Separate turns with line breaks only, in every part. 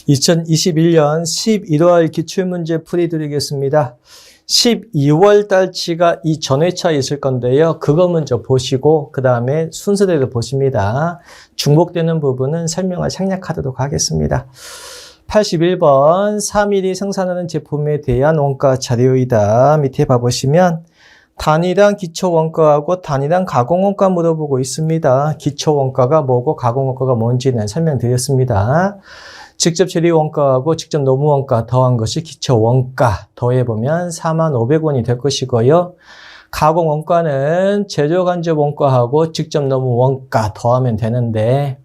2021년 11월 기출문제 풀이 드리겠습니다. 12월 달치가 이 전회차에 있을 건데요. 그거 먼저 보시고 그 다음에 순서대로 보십니다. 중복되는 부분은 설명을 생략하도록 하겠습니다. 81번 3일이 생산하는 제품에 대한 원가 자료이다. 밑에 봐보시면 단위당 기초원가하고 단위당 가공원가 물어보고 있습니다. 기초원가가 뭐고 가공원가가 뭔지는 설명드렸습니다. 직접 재료원가하고 직접 노무원가 더한 것이 기초원가 더해보면 45,500원이 될 것이고요. 가공원가는 제조간접원가하고 직접 노무원가 더하면 되는데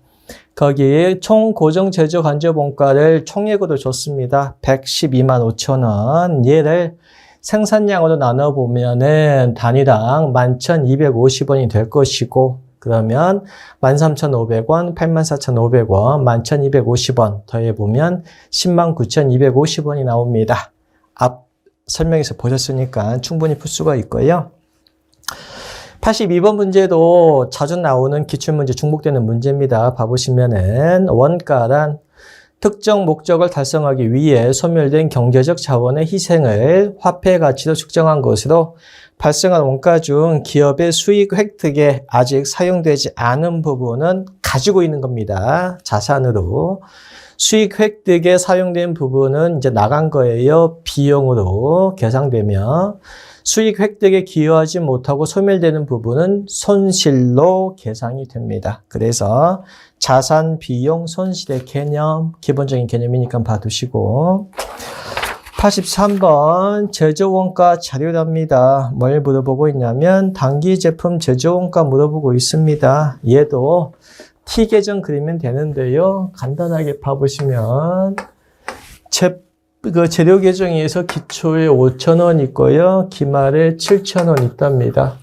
거기에 총 고정 제조간접원가를 총액으로 줬습니다. 112만 5천 원. 얘를 생산량으로 나눠보면은 단위당 11,250원이 될 것이고 그러면 13,500원, 84,500원, 11,250원 더해보면 109,250원이 나옵니다. 앞 설명에서 보셨으니까 충분히 풀 수가 있고요. 82번 문제도 자주 나오는 기출문제 중복되는 문제입니다. 봐보시면은 원가란 특정 목적을 달성하기 위해 소멸된 경제적 자원의 희생을 화폐 가치로 측정한 것으로 발생한 원가 중 기업의 수익 획득에 아직 사용되지 않은 부분은 가지고 있는 겁니다. 자산으로. 수익 획득에 사용된 부분은 이제 나간 거예요. 비용으로 계산되며 수익 획득에 기여하지 못하고 소멸되는 부분은 손실로 계산이 됩니다. 그래서 자산, 비용, 손실의 개념, 기본적인 개념이니까 봐두시고 83번 제조원가 자료랍니다. 뭘 물어보고 있냐면 단기 제품 제조원가 물어보고 있습니다. 얘도 T계정 그리면 되는데요. 간단하게 봐보시면 재료 계정에서 기초에 5,000원 있고요. 기말에 7,000원 있답니다.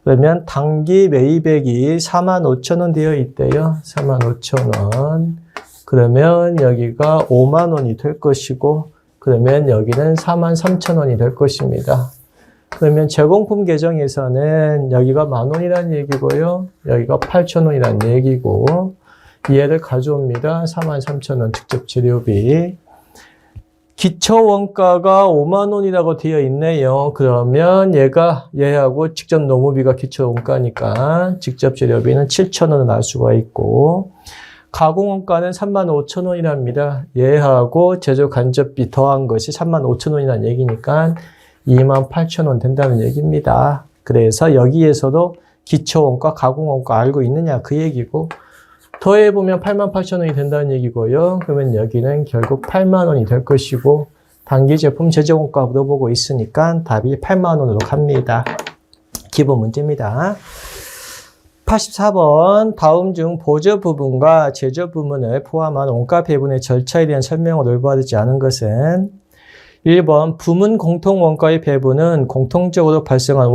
그러면 단기 매입액이 45,000원 되어 있대요. 45,000원. 그러면 여기가 5만 원이 될 것이고 그러면 여기는 43,000원이 될 것입니다. 그러면 제공품 계정에서는 여기가 10,000원이라는 얘기고요. 여기가 8,000원이라는 얘기고 얘를 가져옵니다. 43,000원 직접 재료비. 기초원가가 5만 원이라고 되어 있네요. 그러면 얘하고 직접 노무비가 기초원가니까 직접 재료비는 7,000원을 날 수가 있고 가공원가는 35,000원이랍니다. 얘하고 제조 간접비 더한 것이 35,000원이라는 얘기니까 28,000원 된다는 얘기입니다. 그래서 여기에서도 기초원가, 가공원가 알고 있느냐 그 얘기고 더해보면 88,000원이 된다는 얘기고요. 그러면 여기는 결국 8만 원이 될 것이고 단기 제품 제조원가 물어보고 있으니까 답이 8만 원으로 갑니다. 기본 문제입니다. 84번 다음 중 보조 부분과 제조 부분을 포함한 원가 배분의 절차에 대한 설명을 올바르지 않은 것은 1번 부문 공통원가의 배분은 공통적으로 발생한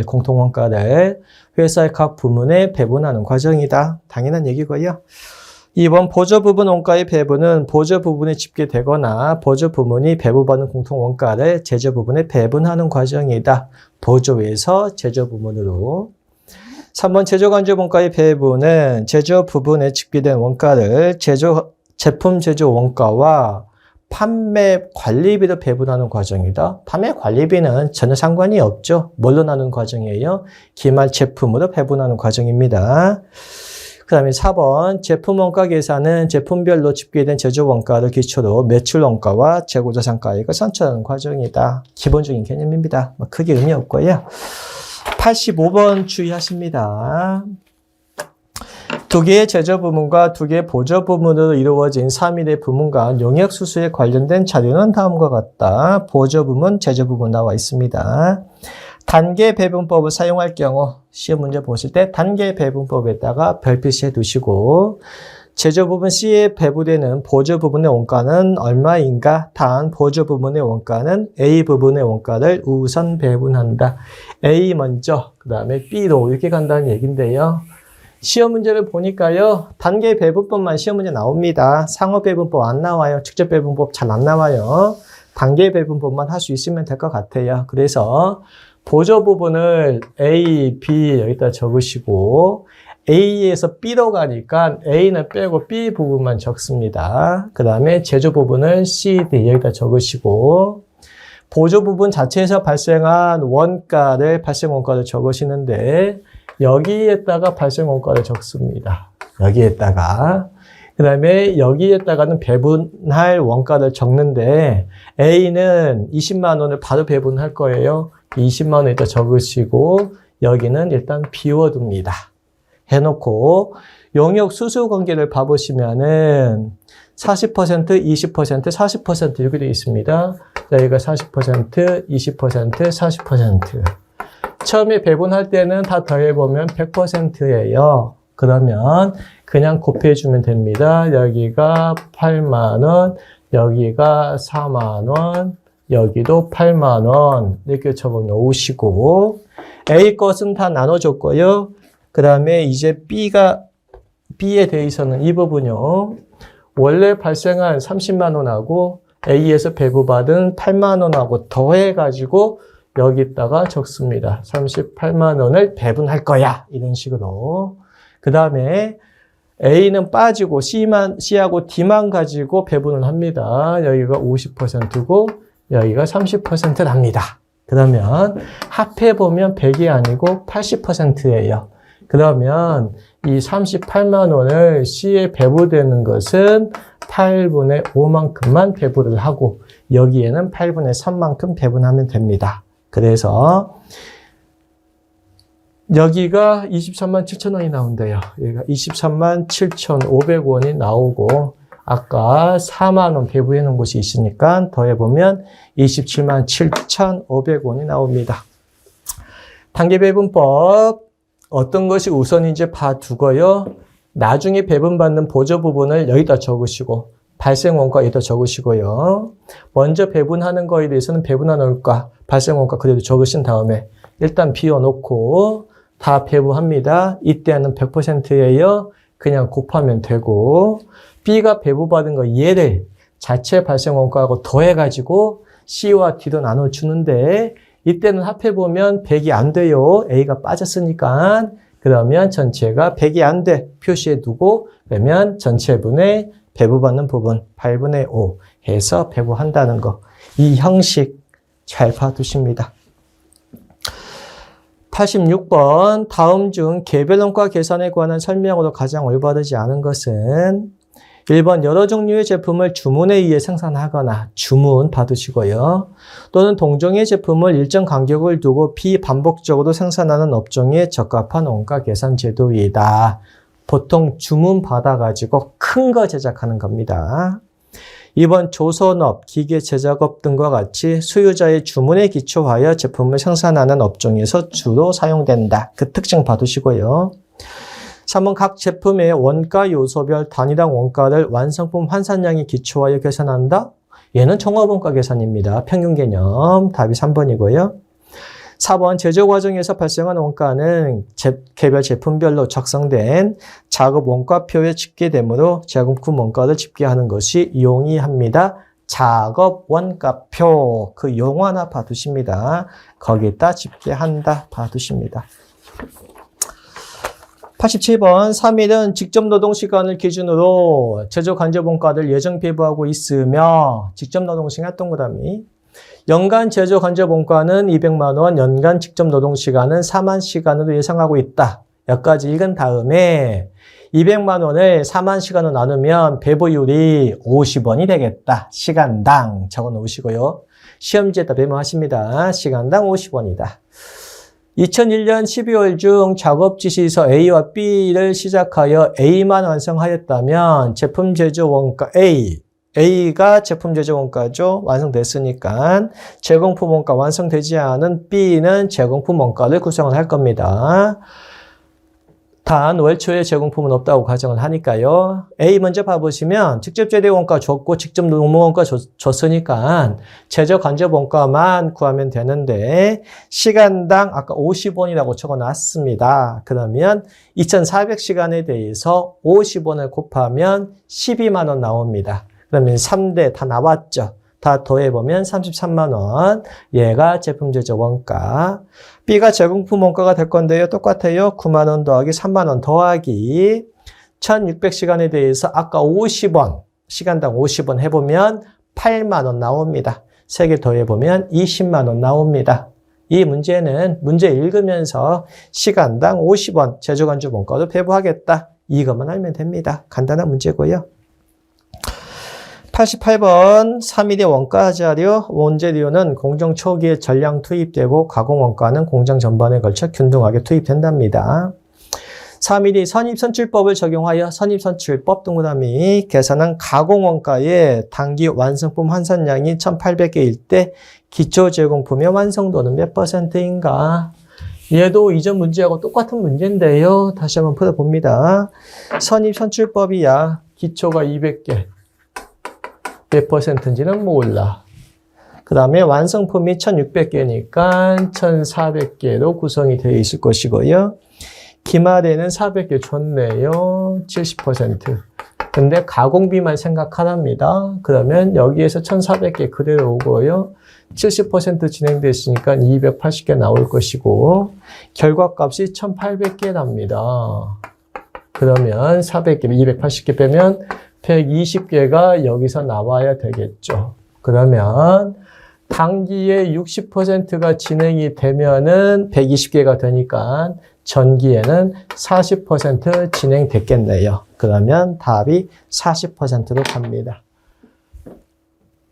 공통원가를 회사의 각 부문에 배분하는 과정이다. 당연한 얘기고요. 2번 보조 부분 원가의 배분은 보조 부분에 집계되거나 보조 부문이 배부받는 공통원가를 제조 부분에 배분하는 과정이다. 보조에서 제조 부문으로. 3번 제조 간접 원가의 배분은 제조 부분에 집계된 원가를 제품 제조 원가와 판매 관리비로 배분하는 과정이다. 판매 관리비는 전혀 상관이 없죠. 뭘로 나누는 과정이에요? 기말 제품으로 배분하는 과정입니다. 그 다음에 4번 제품 원가 계산은 제품별로 집계된 제조 원가를 기초로 매출 원가와 재고자산가액을 산출하는 과정이다. 기본적인 개념입니다. 크게 의미 없고요. 85번 주의하십니다. 두 개의 제조 부문과 두 개의 보조 부문으로 이루어진 3일의 부문과 용역 수수에 관련된 자료는 다음과 같다. 보조 부문, 제조 부문 나와 있습니다. 단계 배분법을 사용할 경우 시험 문제 보실 때 단계 배분법에다가 별표시 해두시고 제조 부분 C에 배부되는 보조 부분의 원가는 얼마인가? 단 보조 부분의 원가는 A 부분의 원가를 우선 배분한다. A 먼저 그 다음에 B로 이렇게 간다는 얘기인데요. 시험 문제를 보니까요. 단계 배분법만 시험 문제 나옵니다. 상호 배분법 안 나와요. 직접 배분법 잘 안 나와요. 단계 배분법만 할 수 있으면 될 것 같아요. 그래서 보조 부분을 A, B 여기다 적으시고 A에서 B로 가니까 A는 빼고 B 부분만 적습니다. 그 다음에 제조 부분은 C, D 여기다 적으시고 보조 부분 자체에서 발생한 발생 원가를 적으시는데 여기에다가 발생 원가를 적습니다. 여기에다가. 그 다음에 여기에다가는 배분할 원가를 적는데 A는 20만 원을 바로 배분할 거예요. 20만 원 일단 적으시고 여기는 일단 비워둡니다. 해놓고 용역 수수 관계를 봐보시면은 40%, 20%, 40% 이렇게 되어 있습니다. 여기가 40%, 20%, 40%. 처음에 배분할 때는 다 더해보면 100%예요. 그러면 그냥 곱해주면 됩니다. 여기가 8만 원, 여기가 4만 원, 여기도 8만 원 이렇게 적어 놓으시고 A 것은 다 나눠줬고요. 그 다음에 이제 B에 대해서는 이 부분요. 원래 발생한 30만 원하고 A에서 배부받은 8만 원하고 더해가지고 여기다가 적습니다. 38만 원을 배분할 거야. 이런 식으로. 그 다음에 A는 빠지고 C하고 D만 가지고 배분을 합니다. 여기가 50%고 여기가 30% 납니다. 그러면 합해보면 100이 아니고 80%예요. 그러면 이 38만 원을 C에 배부되는 것은 8분의 5만큼만 배부를 하고 여기에는 8분의 3만큼 배분하면 됩니다. 그래서 여기가 23만 7천 원이 나온대요. 여기가 23만 7,500원이 나오고 아까 4만 원 배부해 놓은 곳이 있으니까 더해보면 27만 7,500원이 나옵니다. 단계배분법 어떤 것이 우선인지 봐두고요. 나중에 배분받는 보조 부분을 여기다 적으시고 발생 원가 여기다 적으시고요. 먼저 배분하는 거에 대해서는 배분한 원가, 발생 원가 그대로 적으신 다음에 일단 비워놓고 다 배부합니다. 이때는 100%예요. 그냥 곱하면 되고 B가 배부받은 거 얘를 자체 발생 원가하고 더해가지고 C와 D도 나눠주는데 이때는 합해보면 100이 안 돼요. A가 빠졌으니까. 그러면 전체가 100이 안 돼. 표시해 두고 그러면 전체분의 배부받는 부분 8분의 5 해서 배부한다는 거. 이 형식 잘 봐두십니다. 86번 다음 중 개별원가 계산에 관한 설명으로 가장 올바르지 않은 것은 1번 여러 종류의 제품을 주문에 의해 생산하거나 주문 받으시고요. 또는 동종의 제품을 일정 간격을 두고 비반복적으로 생산하는 업종에 적합한 원가 계산 제도이다. 보통 주문 받아가지고 큰 거 제작하는 겁니다. 2번 조선업, 기계 제작업 등과 같이 수요자의 주문에 기초하여 제품을 생산하는 업종에서 주로 사용된다. 그 특징 봐두시고요. 3번 각 제품의 원가 요소별 단위당 원가를 완성품 환산량에 기초하여 계산한다. 얘는 종합원가 계산입니다. 평균 개념. 답이 3번이고요. 4번 제조 과정에서 발생한 원가는 개별 제품별로 작성된 작업 원가표에 집계되므로 제공품 원가를 집계하는 것이 용이합니다. 작업 원가표. 그 용어 하나 봐두십니다. 거기다 집계한다 봐두십니다. 87번 3일은 직접 노동 시간을 기준으로 제조 간접 원가를 예정 배부하고 있으며 직접 노동 시간 동그라미 연간 제조 간접 원가는 200만 원, 연간 직접 노동 시간은 4만 시간으로 예상하고 있다. 여기까지 읽은 다음에 200만 원을 4만 시간으로 나누면 배부율이 50원이 되겠다. 시간당 적어 놓으시고요. 시험지에다 메모하십니다. 시간당 50원이다. 2001년 12월 중 작업 지시서 A와 B를 시작하여 A만 완성하였다면 제품 제조 원가 A가 제품 제조 원가죠. 완성됐으니까 제공품 원가 완성되지 않은 B는 제공품 원가를 구성을 할 겁니다. 단 월초에 제공품은 없다고 가정을 하니까요. A 먼저 봐보시면 직접 재료 원가 줬고 직접 노무 원가 줬으니까 제조 간접 원가만 구하면 되는데 시간당 아까 50원이라고 적어놨습니다. 그러면 2400시간에 대해서 50원을 곱하면 12만 원 나옵니다. 그러면 3대 다 나왔죠. 다 더해보면 33만 원. 얘가 제품 제조 원가. B가 제공품 원가가 될 건데요. 똑같아요. 9만 원 더하기 3만 원 더하기 1600시간에 대해서 아까 50원, 시간당 50원 해보면 8만 원 나옵니다. 3개 더해보면 20만 원 나옵니다. 이 문제는 문제 읽으면서 시간당 50원 제조건조 원가도 배부하겠다. 이것만 알면 됩니다. 간단한 문제고요. 88번 3일의 원가 자료. 원재료는 공정 초기에 전량 투입되고 가공 원가는 공정 전반에 걸쳐 균등하게 투입된답니다. 3일이 선입선출법을 적용하여 선입선출법 동그라미 계산한 가공 원가의 단기 완성품 환산량이 1800개일 때 기초 제공품의 완성도는 몇 %인가? 얘도 이전 문제하고 똑같은 문제인데요. 다시 한번 풀어봅니다. 선입선출법이야. 기초가 200개. 몇 %인지는 몰라. 그 다음에 완성품이 1600개니까 1400개로 구성이 되어 있을 것이고요. 기말에는 400개 줬네요. 70%. 근데 가공비만 생각하랍니다. 그러면 여기에서 1400개 그대로 오고요. 70% 진행됐으니까 280개 나올 것이고 결과값이 1800개랍니다. 그러면 400개, 280개 빼면 120개가 여기서 나와야 되겠죠. 그러면 단기에 60%가 진행이 되면은 120개가 되니까 전기에는 40% 진행됐겠네요. 그러면 답이 40%로 갑니다.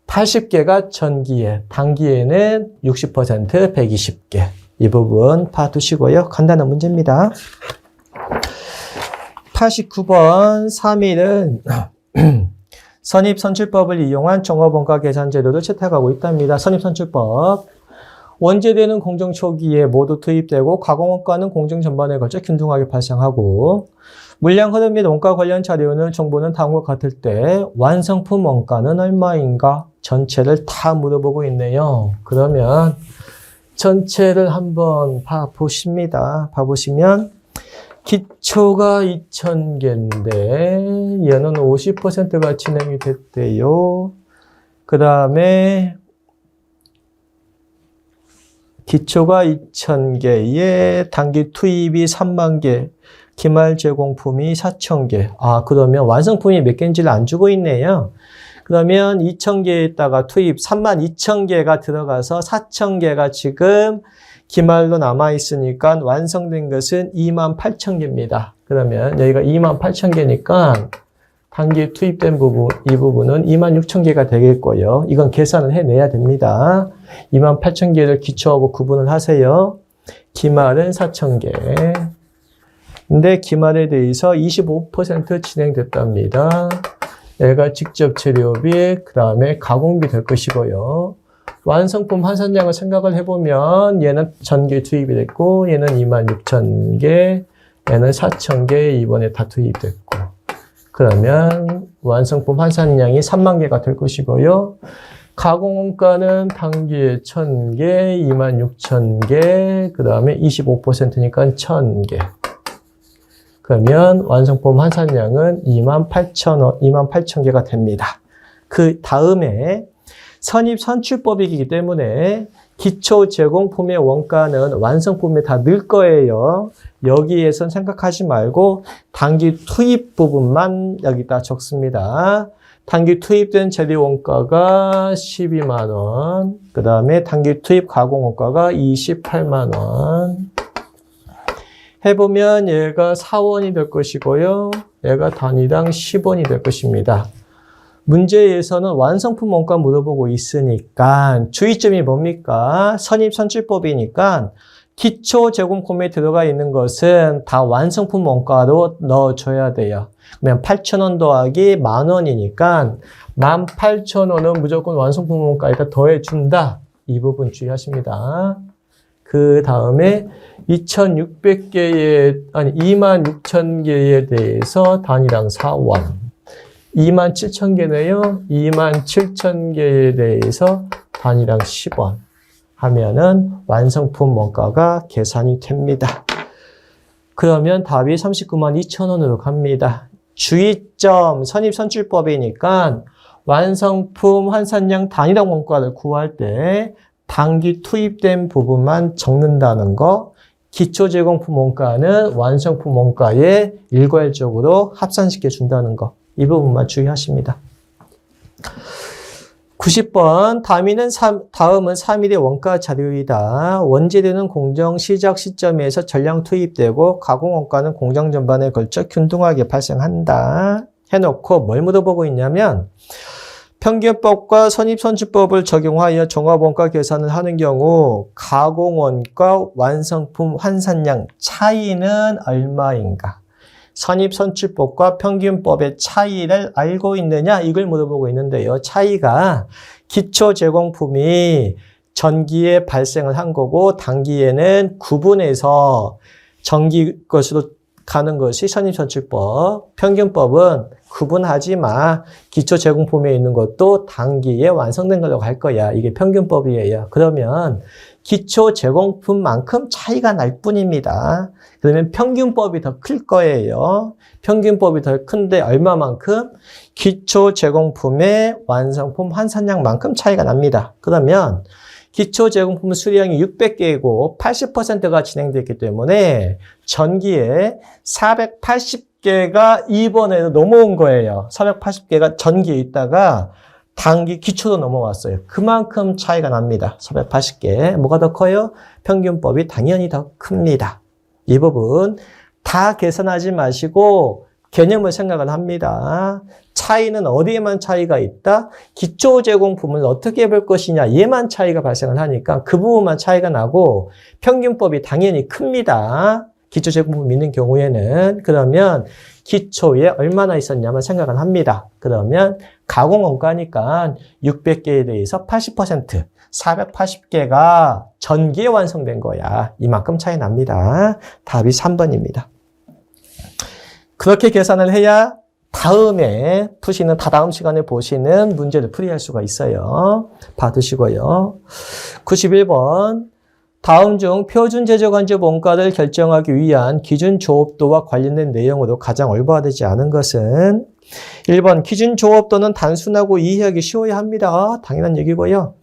80개가 전기에, 단기에는 60%, 120개. 이 부분 봐두시고요. 간단한 문제입니다. 89번 3일은 선입선출법을 이용한 종합원가 계산 제도를 채택하고 있답니다. 선입선출법. 원재료는 공정 초기에 모두 투입되고 가공원가는 공정 전반에 걸쳐 균등하게 발생하고 물량 흐름 및 원가 관련 자료는 정보는 다음과 같을 때 완성품 원가는 얼마인가? 전체를 다 물어보고 있네요. 그러면 전체를 한번 봐보십니다. 봐보시면 기초가 2000개인데 얘는 50%가 진행이 됐대요. 그 다음에 기초가 2000개에 단기 투입이 3만 개, 기말 제공품이 4000개. 아, 그러면 완성품이 몇 개인지를 안 주고 있네요. 그러면 2000개에다가 투입 32,000개가 들어가서 4000개가 지금 기말로 남아있으니까 완성된 것은 28,000개입니다. 그러면 여기가 28,000개니까 단기 투입된 부분, 이 부분은 26,000개가 되겠고요. 이건 계산을 해내야 됩니다. 28,000개를 기초하고 구분을 하세요. 기말은 4,000개. 근데 기말에 대해서 25% 진행됐답니다. 얘가 직접 재료비, 그 다음에 가공비 될 것이고요. 완성품 환산량을 생각을 해보면 얘는 1000개 투입이 됐고 얘는 26,000개, 얘는 4,000개 이번에 다 투입됐고 그러면 완성품 환산량이 3만 개가 될 것이고요. 가공원가는 단기에 1000개, 26,000개, 그 다음에 25%니까 1000개. 그러면 완성품 환산량은 28,000개가 됩니다. 그 다음에 선입선출법이기 때문에 기초 제공품의 원가는 원성품에 다 넣을 거예요. 여기에선 생각하지 말고 단기 투입 부분만 여기다 적습니다. 단기 투입된 재료 원가가 12만 원, 그 다음에 단기 투입 가공 원가가 28만 원. 해보면 얘가 4원이 될 것이고요. 얘가 단위당 10원이 될 것입니다. 문제에서는 완성품 원가 물어보고 있으니까 주의점이 뭡니까? 선입선출법이니까 기초 제공품에 들어가 있는 것은 다 완성품 원가로 넣어줘야 돼요. 그러면 8,000원 더하기 10,000원이니까 18,000원은 무조건 완성품 원가에다 더해준다. 이 부분 주의하십니다. 그 다음에 26,000개에 대해서 단위당 4원. 27,000개네요. 27,000개에 대해서 단위당 10원 하면은 완성품 원가가 계산이 됩니다. 그러면 답이 392,200,000원으로 갑니다. 주의점 선입선출법이니까 완성품 환산량 단위당 원가를 구할 때 단기 투입된 부분만 적는다는 거, 기초 제공품 원가는 완성품 원가에 일괄적으로 합산시켜 준다는 거, 이 부분만 주의하십니다. 90번 다음은 3일의 원가 자료이다. 원재료는 공정 시작 시점에서 전량 투입되고 가공 원가는 공정 전반에 걸쳐 균등하게 발생한다. 해놓고 뭘 물어보고 있냐면 평균법과 선입선출법을 적용하여 종합원가 계산을 하는 경우 가공원가 완성품 환산량 차이는 얼마인가? 선입선출법과 평균법의 차이를 알고 있느냐? 이걸 물어보고 있는데요. 차이가 기초 제공품이 전기에 발생을 한 거고 단기에는 구분해서 전기 것으로 가는 것이 선입선출법. 평균법은 구분하지 마. 기초 제공품에 있는 것도 단기에 완성된 걸로 갈 거야. 이게 평균법이에요. 그러면 기초 제공품만큼 차이가 날 뿐입니다. 그러면 평균법이 더 클 거예요. 평균법이 더 큰데 얼마만큼? 기초 제공품의 완성품 환산량만큼 차이가 납니다. 그러면 기초 제공품 수량이 600개이고 80%가 진행됐기 때문에 전기에 480개가 이번에도 넘어온 거예요. 480개가 전기에 있다가 단기 기초로 넘어왔어요. 그만큼 차이가 납니다. 480개. 뭐가 더 커요? 평균법이 당연히 더 큽니다. 이 부분 다 계산하지 마시고 개념을 생각을 합니다. 차이는 어디에만 차이가 있다? 기초 제공품을 어떻게 볼 것이냐, 얘만 차이가 발생을 하니까 그 부분만 차이가 나고 평균법이 당연히 큽니다. 기초 제공품 있는 경우에는. 그러면 기초에 얼마나 있었냐만 생각을 합니다. 그러면 가공 원가니까 600개에 대해서 80%, 480개가 전기에 완성된 거야. 이만큼 차이 납니다. 답이 3번입니다. 그렇게 계산을 해야 다음에 푸시는, 다다음 시간에 보시는 문제를 풀이할 수가 있어요. 받으시고요. 91번. 다음 중 표준 제조간접 원가를 결정하기 위한 기준 조업도와 관련된 내용으로 가장 올바르지 않은 것은 1번 기준 조업도는 단순하고 이해하기 쉬워야 합니다. 당연한 얘기고요.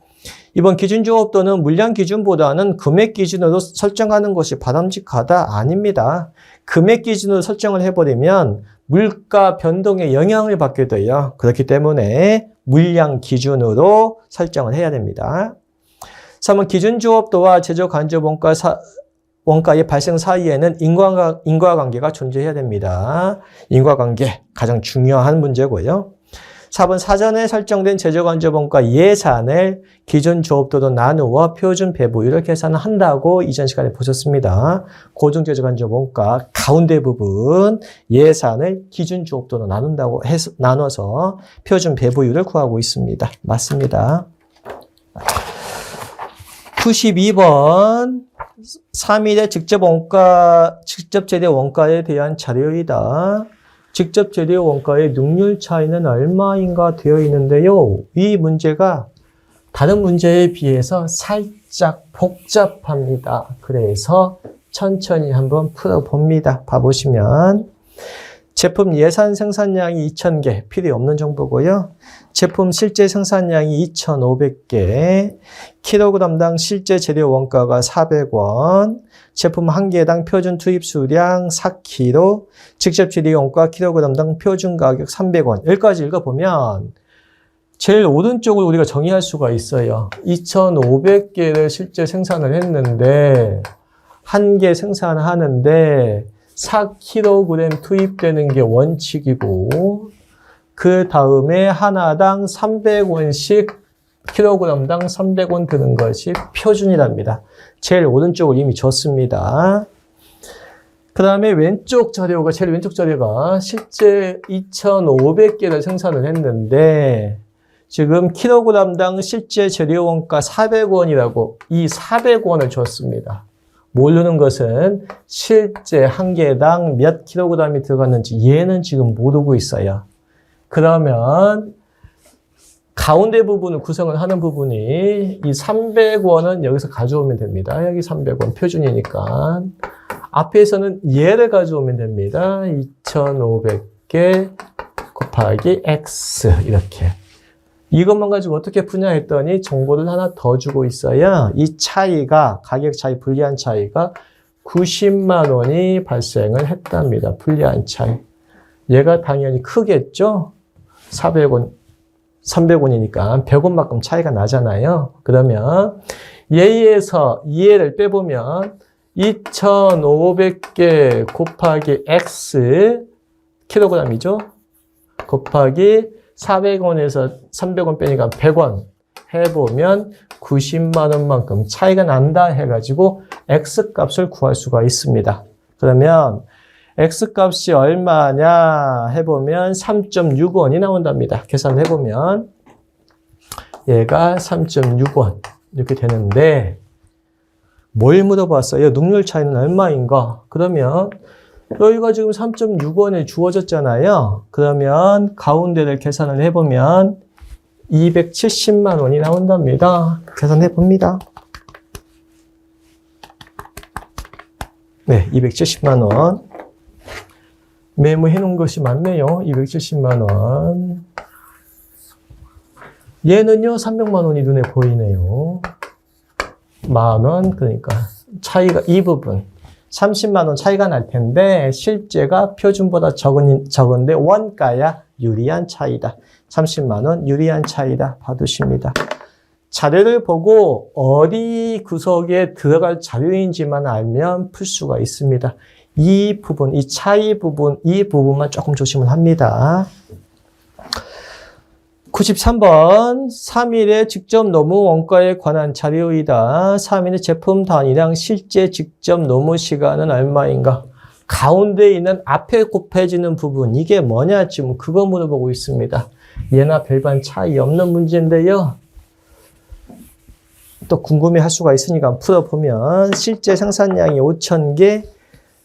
2번 기준 조업도는 물량 기준보다는 금액 기준으로 설정하는 것이 바람직하다. 아닙니다. 금액 기준으로 설정을 해버리면 물가 변동에 영향을 받게 돼요. 그렇기 때문에 물량 기준으로 설정을 해야 됩니다. 3번 기준 조업도와 제조 간접 원가의 발생 사이에는 인과관계가 존재해야 됩니다. 인과관계 가장 중요한 문제고요. 4번 사전에 설정된 제조 간접 원가 예산을 기준 조업도로 나누어 표준 배분율을 계산한다고 이전 시간에 보셨습니다. 고정 제조 간접 원가 가운데 부분 예산을 기준 조업도로 나눠서 표준 배분율을 구하고 있습니다. 맞습니다. 92번 3일의 직접 재료 원가에 대한 자료이다. 직접 재료 원가의 능률 차이는 얼마인가 되어 있는데요. 이 문제가 다른 문제에 비해서 살짝 복잡합니다. 그래서 천천히 한번 풀어봅니다. 봐보시면 제품 예산 생산량이 2,000개, 필요 없는 정보고요. 제품 실제 생산량이 2,500개, 킬로그램당 실제 재료 원가가 400원, 제품 한 개당 표준 투입 수량 4kg, 직접 재료 원가 킬로그램당 표준 가격 300원. 여기까지 읽어보면 제일 오른쪽을 우리가 정의할 수가 있어요. 2,500개를 실제 생산을 했는데 한 개 생산하는데 4kg 투입되는 게 원칙이고 그 다음에 하나당 300원씩 킬로그램당 300원 드는 것이 표준이랍니다. 제일 오른쪽을 이미 줬습니다. 그 다음에 제일 왼쪽 자료가 실제 2,500개를 생산을 했는데 지금 킬로그램당 실제 재료 원가 400원이라고 이 400원을 줬습니다. 모르는 것은 실제 한 개당 몇 킬로그램이 들어갔는지 얘는 지금 모르고 있어요. 그러면 가운데 부분을 구성을 하는 부분이 이 300원은 여기서 가져오면 됩니다. 여기 300원 표준이니까. 앞에서는 얘를 가져오면 됩니다. 2,500개 곱하기 X 이렇게. 이것만 가지고 어떻게 푸냐 했더니 정보를 하나 더 주고 있어요. 이 차이가, 가격 차이, 불리한 차이가 90만 원이 발생을 했답니다. 불리한 차이. 얘가 당연히 크겠죠? 400원, 300원이니까 100원만큼 차이가 나잖아요. 그러면 얘에서 얘를 빼보면 2,500개 곱하기 X 킬로그램이죠. 곱하기 400원에서 300원 빼니까 100원 해보면 90만 원만큼 차이가 난다 해가지고 X값을 구할 수가 있습니다. 그러면 X값이 얼마냐 해보면 3.6원이 나온답니다. 계산해보면 얘가 3.6원 이렇게 되는데 뭘 물어봤어요? 능률 차이는 얼마인가? 그러면 여기가 지금 3.6원에 주어졌잖아요. 그러면 가운데를 계산을 해보면 270만 원이 나온답니다. 계산해봅니다. 네, 270만 원. 메모해 놓은 것이 맞네요. 270만 원. 얘는요, 300만 원이 눈에 보이네요. 만 원, 그러니까 차이가 이 부분. 30만 원 차이가 날 텐데 실제가 표준보다 적은데 원가야 유리한 차이다. 30만 원 유리한 차이다. 봐두십니다. 자료를 보고 어디 구석에 들어갈 자료인지만 알면 풀 수가 있습니다. 이 부분, 이 차이 부분, 이 부분만 조금 조심을 합니다. 93번 3일의 직접 노무 원가에 관한 자료이다. 3일의 제품 단위랑 실제 직접 노무 시간은 얼마인가? 가운데 있는 앞에 곱해지는 부분 이게 뭐냐 지금 그거 물어보고 있습니다. 얘나 별반 차이 없는 문제인데요. 또 궁금해할 수가 있으니까 풀어보면 실제 생산량이 5,000개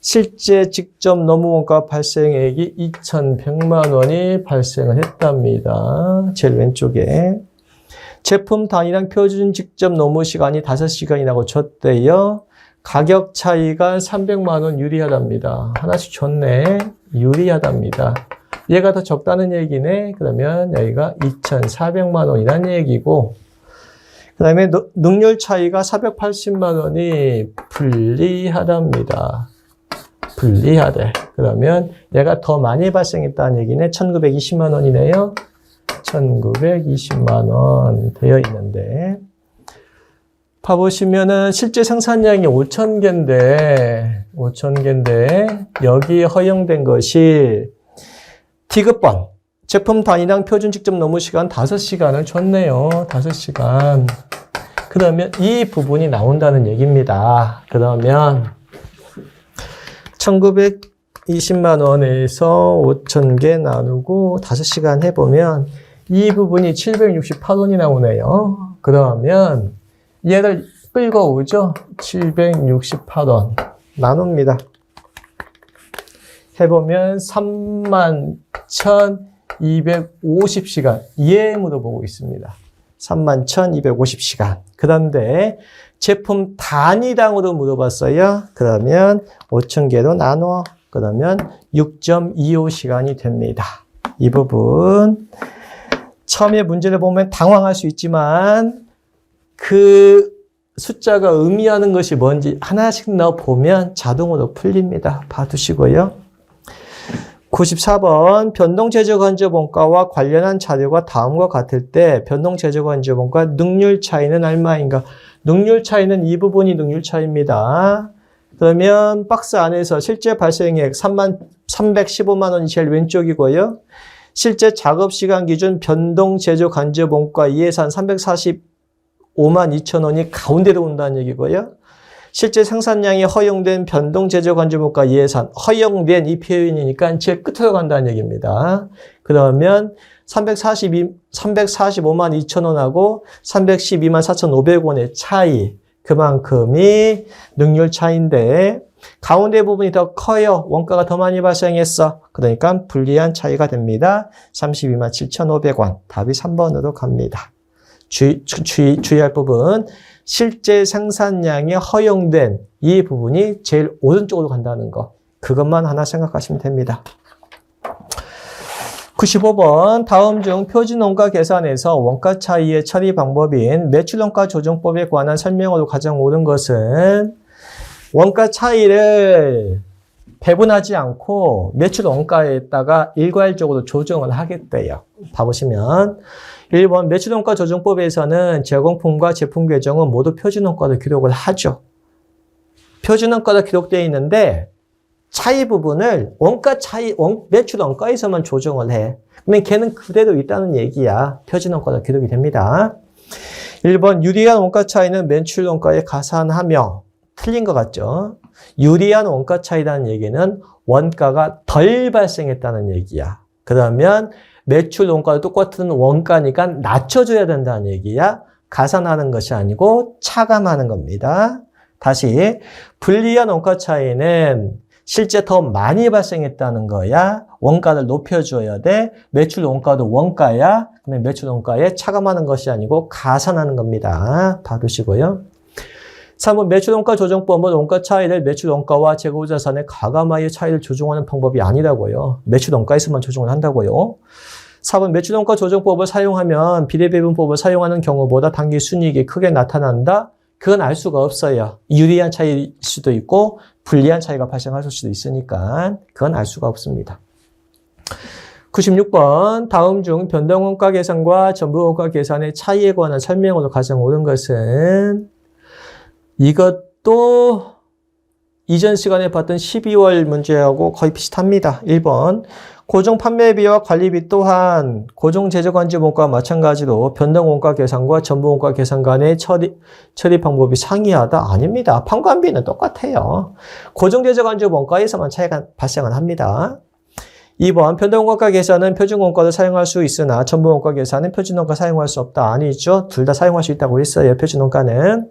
실제 직접 노무 원가 발생액이 2,100만 원이 발생을 했답니다. 제일 왼쪽에. 제품 단위랑 표준 직접 노무 시간이 5시간이라고 줬대요. 가격 차이가 300만 원 유리하답니다. 하나씩 줬네. 유리하답니다. 얘가 더 적다는 얘기네. 그러면 여기가 2,400만 원이라는 얘기고 그 다음에 능률 차이가 480만 원이 불리하답니다. 불리하대. 그러면 얘가 더 많이 발생했다는 얘기네. 1920만 원이네요. 1920만 원 되어 있는데 봐보시면은 실제 생산량이 5,000개인데 여기 허용된 것이 디귿번 제품 단위당 표준 직접 노무 시간 5시간을 줬네요. 5시간. 그러면 이 부분이 나온다는 얘기입니다. 그러면 1920만 원에서 5,000개 나누고 5시간 해보면 이 부분이 768원이 나오네요. 그러면 얘를 끌고 오죠. 768원 나눕니다. 해보면 31,250시간 얘 물어보고 있습니다. 31,250시간. 그런데 제품 단위당으로 물어봤어요. 그러면 5,000개로 나눠. 그러면 6.25시간이 됩니다. 이 부분. 처음에 문제를 보면 당황할 수 있지만 그 숫자가 의미하는 것이 뭔지 하나씩 넣어보면 자동으로 풀립니다. 봐두시고요. 94번 변동재조건조원가와 관련한 자료가 다음과 같을 때 변동재조건조원가 능률 차이는 얼마인가? 능률 차이는 이 부분이 능률 차이입니다. 그러면 박스 안에서 실제 발생액 315만 원이 제일 왼쪽이고요. 실제 작업시간 기준 변동재조간접원가 이해산 345만 2천 원이 가운데로 온다는 얘기고요. 실제 생산량이 허용된 변동재조간접원가 이해산 허용된 이 표현이니까 제일 끝으로 간다는 얘기입니다. 그러면 345만 2천 원하고 312만 4,500원의 차이 그만큼이 능률 차이인데 가운데 부분이 더 커요. 원가가 더 많이 발생했어. 그러니까 불리한 차이가 됩니다. 32만 7,500원. 답이 3번으로 갑니다. 주의할 부분. 실제 생산량이 허용된 이 부분이 제일 오른쪽으로 간다는 거. 그것만 하나 생각하시면 됩니다. 95번 다음 중 표준원가 계산에서 원가 차이의 처리 방법인 매출원가 조정법에 관한 설명으로 가장 옳은 것은 원가 차이를 배분하지 않고 매출 원가에다가 일괄적으로 조정을 하겠대요. 봐보시면 1번 매출 원가 조정법에서는 제공품과 제품 계정은 모두 표준 원가로 기록을 하죠. 표준 원가로 기록되어 있는데 차이 부분을 원가 차이, 매출 원가에서만 조정을 해. 그러면 걔는 그대로 있다는 얘기야. 표준 원가로 기록이 됩니다. 1번 유리한 원가 차이는 매출 원가에 가산하며 틀린 것 같죠? 유리한 원가 차이라는 얘기는 원가가 덜 발생했다는 얘기야. 그러면 매출 원가도 똑같은 원가니까 낮춰줘야 된다는 얘기야. 가산하는 것이 아니고 차감하는 겁니다. 다시 불리한 원가 차이는 실제 더 많이 발생했다는 거야. 원가를 높여줘야 돼. 매출 원가도 원가야. 그러면 매출 원가에 차감하는 것이 아니고 가산하는 겁니다. 봐두시고요. 3번 매출 원가 조정법은 원가 차이를 매출 원가와 재고자산의 가감하여 차이를 조정하는 방법이 아니라고요. 매출 원가에서만 조정을 한다고요. 4번 매출 원가 조정법을 사용하면 비례배분법을 사용하는 경우보다 단기 순이익이 크게 나타난다. 그건 알 수가 없어요. 유리한 차이일 수도 있고 불리한 차이가 발생할 수도 있으니까 그건 알 수가 없습니다. 96번 다음 중 변동원가 계산과 전부원가 계산의 차이에 관한 설명으로 가장 옳은 것은 이것도 이전 시간에 봤던 12월 문제하고 거의 비슷합니다. 1번 고정 판매비와 관리비 또한 고정 제조관리원가와 마찬가지로 변동원가 계산과 전부원가 계산 간의 처리 방법이 상이하다? 아닙니다. 판관비는 똑같아요. 고정 제조관리원가에서만 차이가 발생을 합니다. 2번 변동원가 계산은 표준원가를 사용할 수 있으나 전부원가 계산은 표준원가 사용할 수 없다. 아니죠. 둘 다 사용할 수 있다고 했어요. 표준원가는.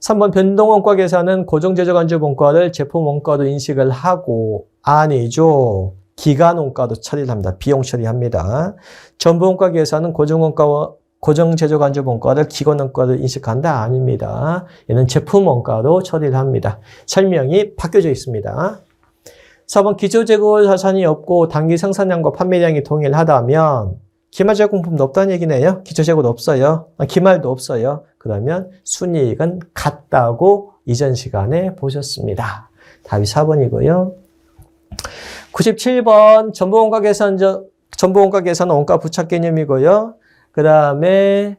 3번 변동원가 계산은 고정 제조관리원가를 제품원가로 인식을 하고 아니죠. 기간원가도 처리를 합니다. 비용 처리합니다. 전부원가 계산은 고정원가와 고정 제조관리원가를 기간원가로 인식한다? 아닙니다. 얘는 제품원가로 처리를 합니다. 설명이 바뀌어져 있습니다. 4번 기초재고 자산이 없고 단기 생산량과 판매량이 동일하다면 기말 제공품도 없다는 얘기네요. 기초재고도 없어요. 기말도 없어요. 그러면 순이익은 같다고 이전 시간에 보셨습니다. 답이 4번이고요. 97번 전부원가 계산은 원가 부착 개념이고요. 그 다음에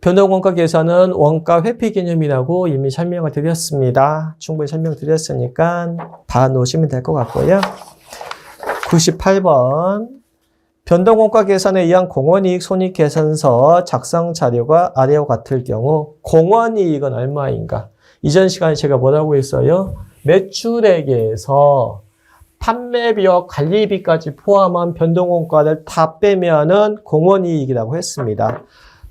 변동원가 계산은 원가 회피 개념이라고 이미 설명을 드렸습니다. 충분히 설명드렸으니까 봐놓으시면 될 것 같고요. 98번 변동원가 계산에 의한 공원이익 손익계산서 작성 자료가 아래와 같을 경우 공원이익은 얼마인가? 이전 시간에 제가 뭐라고 했어요? 매출액에서 판매비와 관리비까지 포함한 변동원가를 다 빼면은 공원이익이라고 했습니다.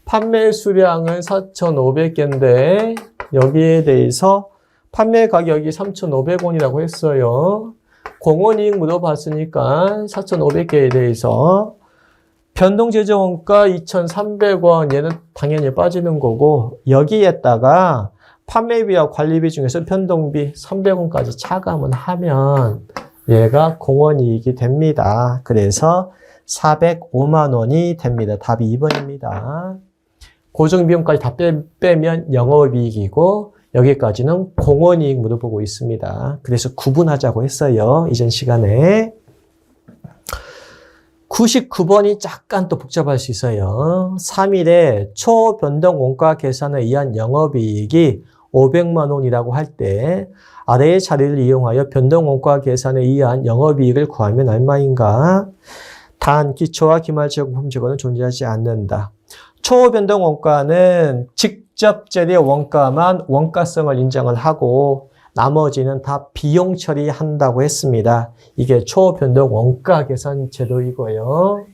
판매 수량은 4,500개인데 여기에 대해서 판매 가격이 3,500원이라고 했어요. 공원이익 물어봤으니까 4,500개에 대해서 변동제조원가 2,300원 얘는 당연히 빠지는 거고 여기에다가 판매비와 관리비 중에서 변동비 300원까지 차감을 하면 얘가 공원이익이 됩니다. 그래서 405만 원이 됩니다. 답이 2번입니다. 고정비용까지 다 빼면 영업이익이고 여기까지는 공원이익 물어보고 있습니다. 그래서 구분하자고 했어요. 이전 시간에. 99번이 약간 또 복잡할 수 있어요. 3일에 초변동 원가 계산에 의한 영업이익이 500만 원이라고 할 때 아래의 자리를 이용하여 변동 원가 계산에 의한 영업이익을 구하면 얼마인가? 단 기초와 기말 제공품 제거는 존재하지 않는다. 초변동 원가는 직접 재료 원가만 원가성을 인정을 하고 나머지는 다 비용 처리한다고 했습니다. 이게 초변동 원가 계산 제도이고요.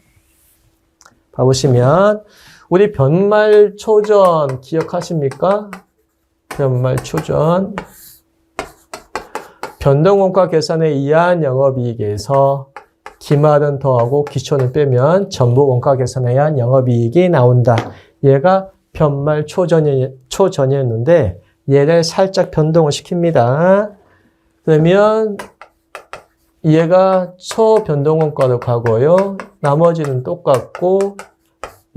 봐보시면 우리 변말 초전 기억하십니까? 변말 초전 변동 원가 계산에 의한 영업이익에서 기말은 더하고 기초는 빼면 전부 원가 계산에 의한 영업이익이 나온다. 얘가 변말 초전이었는데 얘를 살짝 변동을 시킵니다. 그러면 얘가 초변동원가로 가고요. 나머지는 똑같고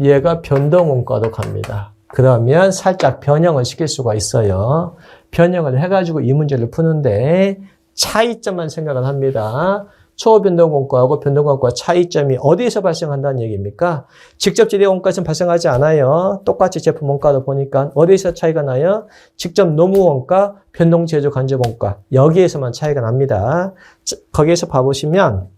얘가 변동원가로 갑니다. 그러면 살짝 변형을 시킬 수가 있어요. 변형을 해가지고 이 문제를 푸는데 차이점만 생각을 합니다. 초변동원가하고 변동원가 차이점이 어디에서 발생한다는 얘기입니까? 직접 지대 원가에서는 발생하지 않아요. 똑같이 제품 원가로 보니까 어디에서 차이가 나요? 직접 노무 원가, 변동 제조 간접 원가 여기에서만 차이가 납니다. 거기에서 봐보시면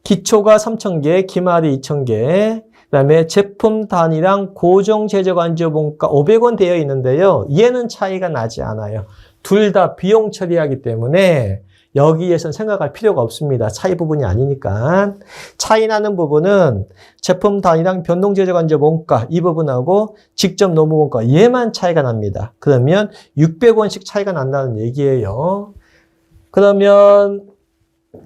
기초가 3,000개, 기말이 2,000개, 그다음에 제품 단위랑 고정 제조 간접 원가 500원 되어 있는데요. 얘는 차이가 나지 않아요. 둘 다 비용 처리하기 때문에 여기에선 생각할 필요가 없습니다. 차이 부분이 아니니까. 차이 나는 부분은 제품 단위랑 변동 제조 간접 원가 이 부분하고 직접 노무 원가 얘만 차이가 납니다. 그러면 600원씩 차이가 난다는 얘기예요. 그러면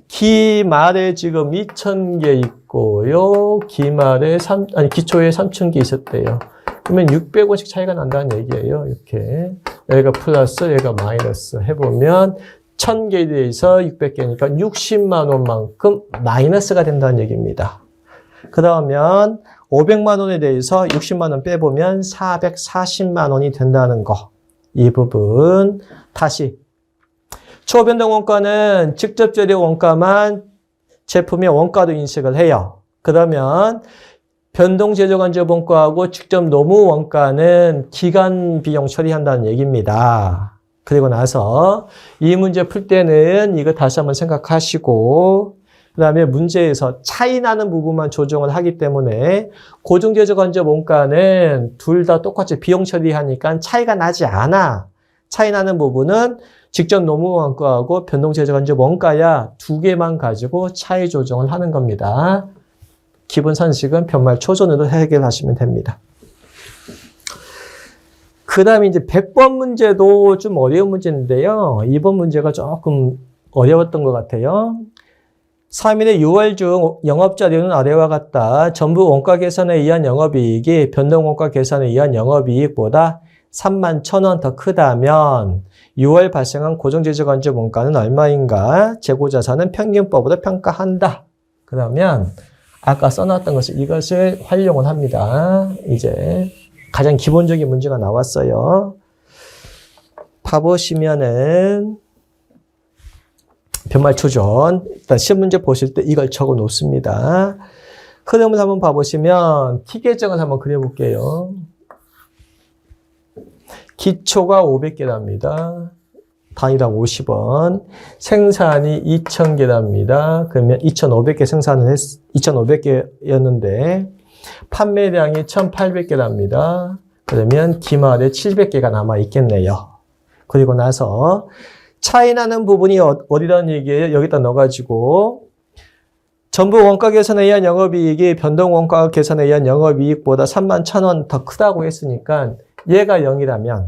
기말에 지금 2,000개 있고요. 기초에 3,000개 있었대요. 그러면 600원씩 차이가 난다는 얘기예요. 이렇게. 여기가 플러스, 여기가 마이너스 해보면 1,000개에 대해서 600개니까 60만 원만큼 마이너스가 된다는 얘기입니다. 그러면 500만 원에 대해서 60만 원 빼보면 440만 원이 된다는 거. 이 부분 다시 초변동 원가는 직접 재료 원가만 제품의 원가로 인식을 해요. 그러면 변동 제조 간접 원가하고 직접 노무 원가는 기간 비용 처리한다는 얘기입니다. 그리고 나서 이 문제 풀 때는 이거 다시 한번 생각하시고 그 다음에 문제에서 차이 나는 부분만 조정을 하기 때문에 고정 제조 간접 원가는 둘 다 똑같이 비용 처리하니까 차이가 나지 않아. 차이 나는 부분은 직접 노무 원가하고 변동 제조 간접 원가야 두 개만 가지고 차이 조정을 하는 겁니다. 기본 상식은 변말 초전으로 해결하시면 됩니다. 그 다음에 이제 100번 문제도 좀 어려운 문제인데요. 이번 문제가 조금 어려웠던 것 같아요. 3일의 6월 중 영업자료는 아래와 같다. 전부 원가 계산에 의한 영업이익이 변동 원가 계산에 의한 영업이익보다 31,000원 더 크다면 6월 발생한 고정제조 간접 원가는 얼마인가? 재고자산은 평균법으로 평가한다. 그러면 아까 써놨던 이것을 활용을 합니다. 이제 가장 기본적인 문제가 나왔어요. 봐보시면은 변말 초전. 일단 시험 문제 보실 때 이걸 적어 놓습니다. 흐름을 한번 봐보시면 T계정을 한번 그려볼게요. 기초가 500개랍니다. 단위당 50원. 생산이 2,000개랍니다. 그러면 2,500개 생산을 2,500개였는데 판매량이 1,800개랍니다. 그러면 기말에 700개가 남아 있겠네요. 그리고 나서 차이 나는 부분이 어디라는 얘기예요? 여기다 넣어가지고 전부 원가 계산에 의한 영업이익이 변동 원가 계산에 의한 영업이익보다 31,000원 더 크다고 했으니까 얘가 0이라면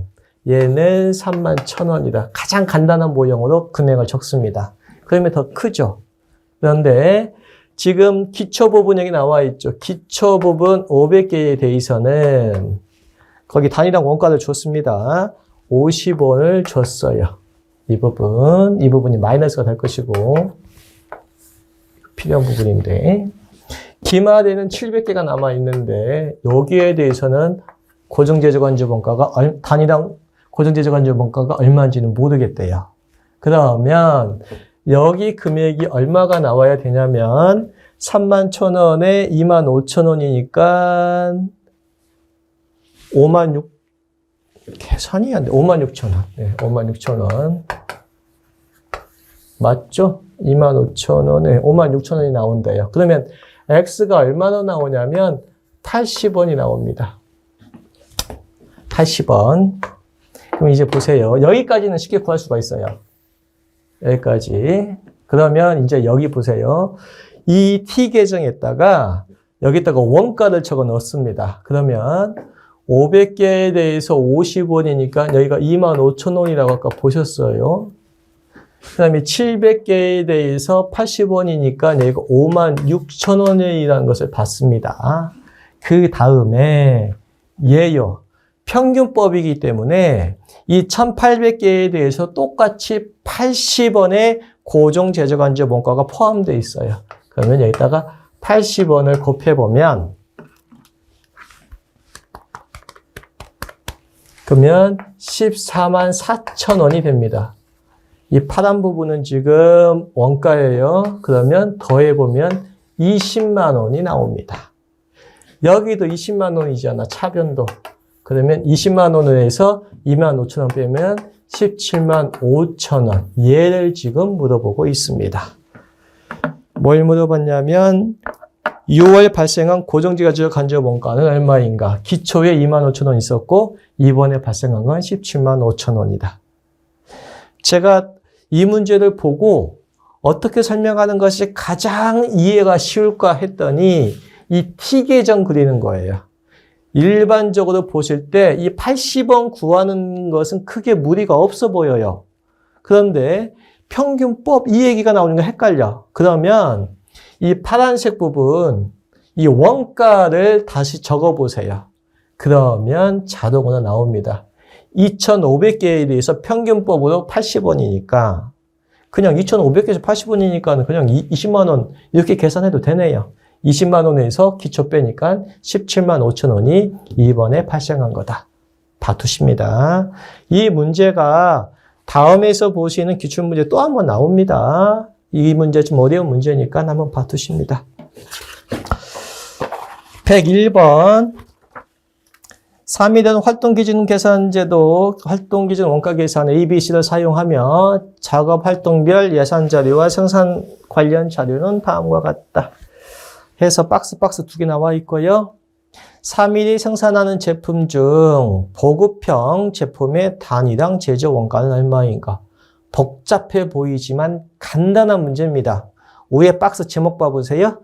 얘는 31,000원이다. 가장 간단한 모형으로 금액을 적습니다. 그러면 더 크죠. 그런데 지금 기초 부분 여기 나와 있죠. 기초 부분 500개에 대해서는 거기 단위당 원가를 줬습니다. 50원을 줬어요. 이 부분이 마이너스가 될 것이고 필요한 부분인데 기말에는 700개가 남아 있는데 여기에 대해서는 고정제조 간접 원가가 단위당 고정제조 간접 원가가 얼마인지는 모르겠대요. 그러면 여기 금액이 얼마가 나와야 되냐면 31,000원에 25,000원이니까 56,000원. 계산이 안 돼. 56,000원. 네, 56,000원. 맞죠? 25,000원에 56,000원이 나온대요. 그러면 X가 얼마나 나오냐면 80원이 나옵니다. 80원. 그럼 이제 보세요. 여기까지는 쉽게 구할 수가 있어요. 여기까지. 그러면 이제 여기 보세요. 이 T 계정에다가 여기다가 원가를 적어 넣습니다. 그러면 500개에 대해서 50원이니까 여기가 25,000원이라고 아까 보셨어요. 그 다음에 700개에 대해서 80원이니까 여기가 56,000원이라는 것을 봤습니다. 그 다음에 얘요. 평균법이기 때문에 이 1,800개에 대해서 똑같이 80원의 고정 제조간접 원가가 포함되어 있어요. 그러면 여기다가 80원을 곱해보면 그러면 14만 4천 원이 됩니다. 이 파란 부분은 지금 원가예요. 그러면 더해보면 20만 원이 나옵니다. 여기도 20만 원이잖아. 차변도. 그러면 20만 원에서 2만 5천 원 빼면 17만 5천 원. 얘를 지금 물어보고 있습니다. 뭘 물어봤냐면 6월 발생한 고정지가지역 간접 원가는 얼마인가? 기초에 2만 5천 원 있었고 이번에 발생한 건 17만 5천 원이다. 제가 이 문제를 보고 어떻게 설명하는 것이 가장 이해가 쉬울까 했더니 이 T계정 그리는 거예요. 일반적으로 보실 때 이 80원 구하는 것은 크게 무리가 없어 보여요. 그런데 평균법 이 얘기가 나오는 거 헷갈려. 그러면 이 파란색 부분, 이 원가를 다시 적어보세요. 그러면 자동으로 나옵니다. 2,500개에 대해서 평균법으로 80원이니까 그냥 2,500개에서 80원이니까 그냥 20만 원 이렇게 계산해도 되네요. 20만 원에서 기초 빼니까 17만 5천 원이 이번에 발생한 거다. 봐두십니다. 이 문제가 다음에서 보시는 기출문제 또 한 번 나옵니다. 이 문제 좀 어려운 문제니까 한번 봐두십니다. 101번 3일은 활동기준 계산제도, 활동기준 원가 계산 ABC를 사용하며 작업 활동별 예산 자료와 생산 관련 자료는 다음과 같다. 해서 박스 두 개 나와 있고요. 3일이 생산하는 제품 중 보급형 제품의 단위당 제조 원가는 얼마인가? 복잡해 보이지만 간단한 문제입니다. 위에 박스 제목 봐보세요.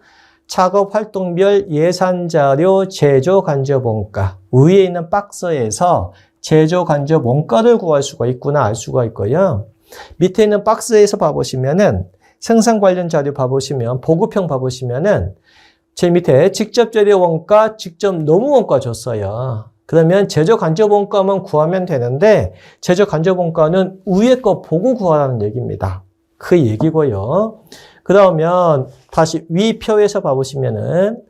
작업 활동별 예산 자료 제조 간접 원가. 위에 있는 박스에서 제조 간접 원가를 구할 수가 있구나 알 수가 있고요. 밑에 있는 박스에서 봐보시면은 생산 관련 자료 봐보시면 보급형 봐보시면은 제 밑에 직접 재료 원가, 직접 노무 원가 줬어요. 그러면 제조 간접 원가만 구하면 되는데 제조 간접 원가는 위에 거 보고 구하라는 얘기입니다. 그 얘기고요. 그러면 다시 위 표에서 봐보시면은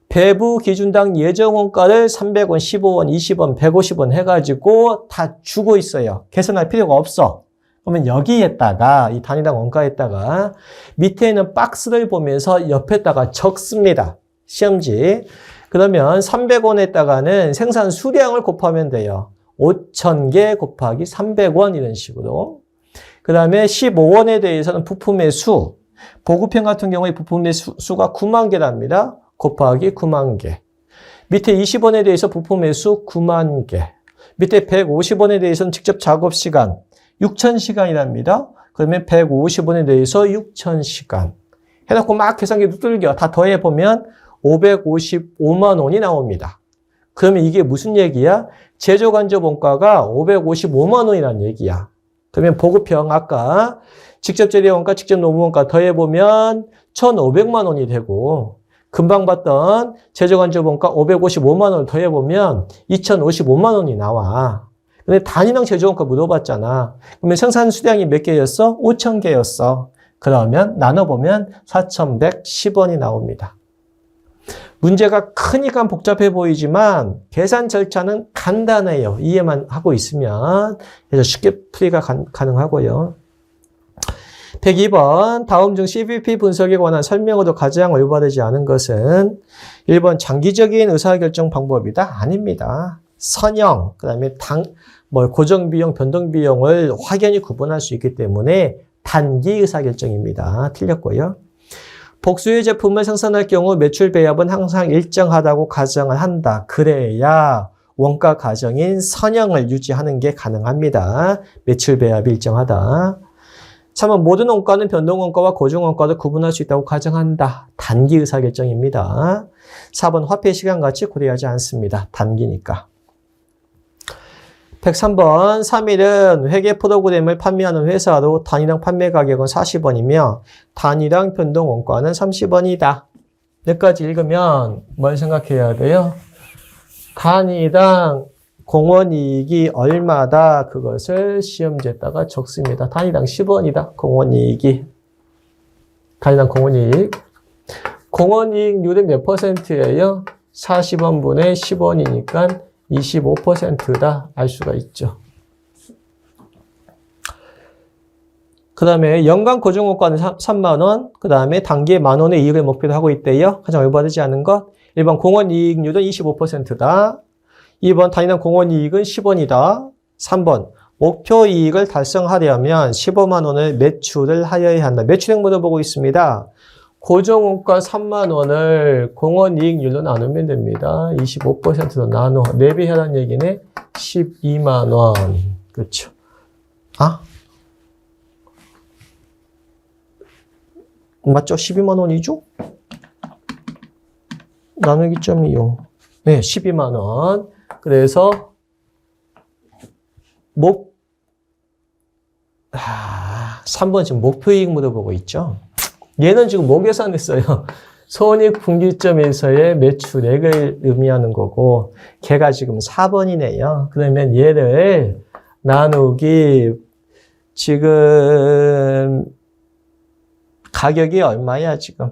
배부 기준당 예정 원가를 300원, 15원, 20원, 150원 해가지고 다 주고 있어요. 계산할 필요가 없어. 그러면 여기에다가 이 단위당 원가에다가 밑에 있는 박스를 보면서 옆에다가 적습니다. 시험지. 그러면 300원에다가는 생산 수량을 곱하면 돼요. 5,000개 곱하기 300원 이런 식으로. 그 다음에 15원에 대해서는 부품의 수. 보급형 같은 경우에 부품의 수가 9만 개랍니다. 곱하기 9만 개. 밑에 20원에 대해서 부품의 수 9만 개. 밑에 150원에 대해서는 직접 작업 시간 6,000시간이랍니다. 그러면 150원에 대해서 6,000시간. 해놓고 막 계산기 두들겨 다 더해보면 555만 원이 나옵니다. 그러면 이게 무슨 얘기야? 제조 간접 원가가 555만 원이라는 얘기야. 그러면 보급형 아까 직접 재료 원가, 직접 노무 원가 더해보면 1,500만 원이 되고 금방 봤던 제조 간접 원가 555만 원을 더해보면 2,055만 원이 나와. 근데 단위당 제조 원가 물어봤잖아. 그러면 생산 수량이 몇 개였어? 5,000개였어. 그러면 나눠보면 4,110원이 나옵니다. 문제가 크니까 복잡해 보이지만 계산 절차는 간단해요. 이해만 하고 있으면. 그래서 쉽게 풀이가 가능하고요. 102번 다음 중 CVP 분석에 관한 설명으로 가장 올바르지 않은 것은 1번 장기적인 의사결정 방법이다? 아닙니다. 선형, 그 다음에 고정비용, 변동비용을 확연히 구분할 수 있기 때문에 단기 의사결정입니다. 틀렸고요. 복수의 제품을 생산할 경우 매출 배합은 항상 일정하다고 가정을 한다. 그래야 원가 가정인 선형을 유지하는 게 가능합니다. 매출 배합이 일정하다. 3번 모든 원가는 변동원가와 고정원가를 구분할 수 있다고 가정한다. 단기 의사결정입니다. 4번 화폐 시간같이 고려하지 않습니다. 단기니까. 103번 3일은 회계 프로그램을 판매하는 회사로 단위당 판매 가격은 40원이며 단위당 변동 원가는 30원이다. 여기까지 읽으면 뭘 생각해야 돼요? 단위당 공원이익이 얼마다 그것을 시험지에다가 적습니다. 단위당 10원이다. 공원이익이. 단위당 공원이익. 공원이익률은 몇 %예요? 40원분의 10원이니까 25%다 알 수가 있죠. 그 다음에 연간 고정원가는 3만원, 그 다음에 단기에 만원의 이익을 목표로 하고 있대요. 가장 올바르지 않은 것. 1번 공원이익률은 25%다. 2번 단위당 공원이익은 10원이다. 3번 목표 이익을 달성하려면 15만원을 매출을 하여야 한다. 매출액 물어보고 있습니다. 고정원가 3만원을 공원이익률로 나누면 됩니다. 25%로 나눠 4배 하라는 얘기네. 12만원. 그렇죠. 아? 맞죠? 12만원이죠? 나누기 점이요. 네, 12만원. 그래서 3번 지금 목표이익 물어보고 있죠. 얘는 지금 뭐 계산했어요? 손익분기점에서의 매출액을 의미하는 거고 걔가 지금 4번이네요. 그러면 얘를 나누기 지금 가격이 얼마야 지금?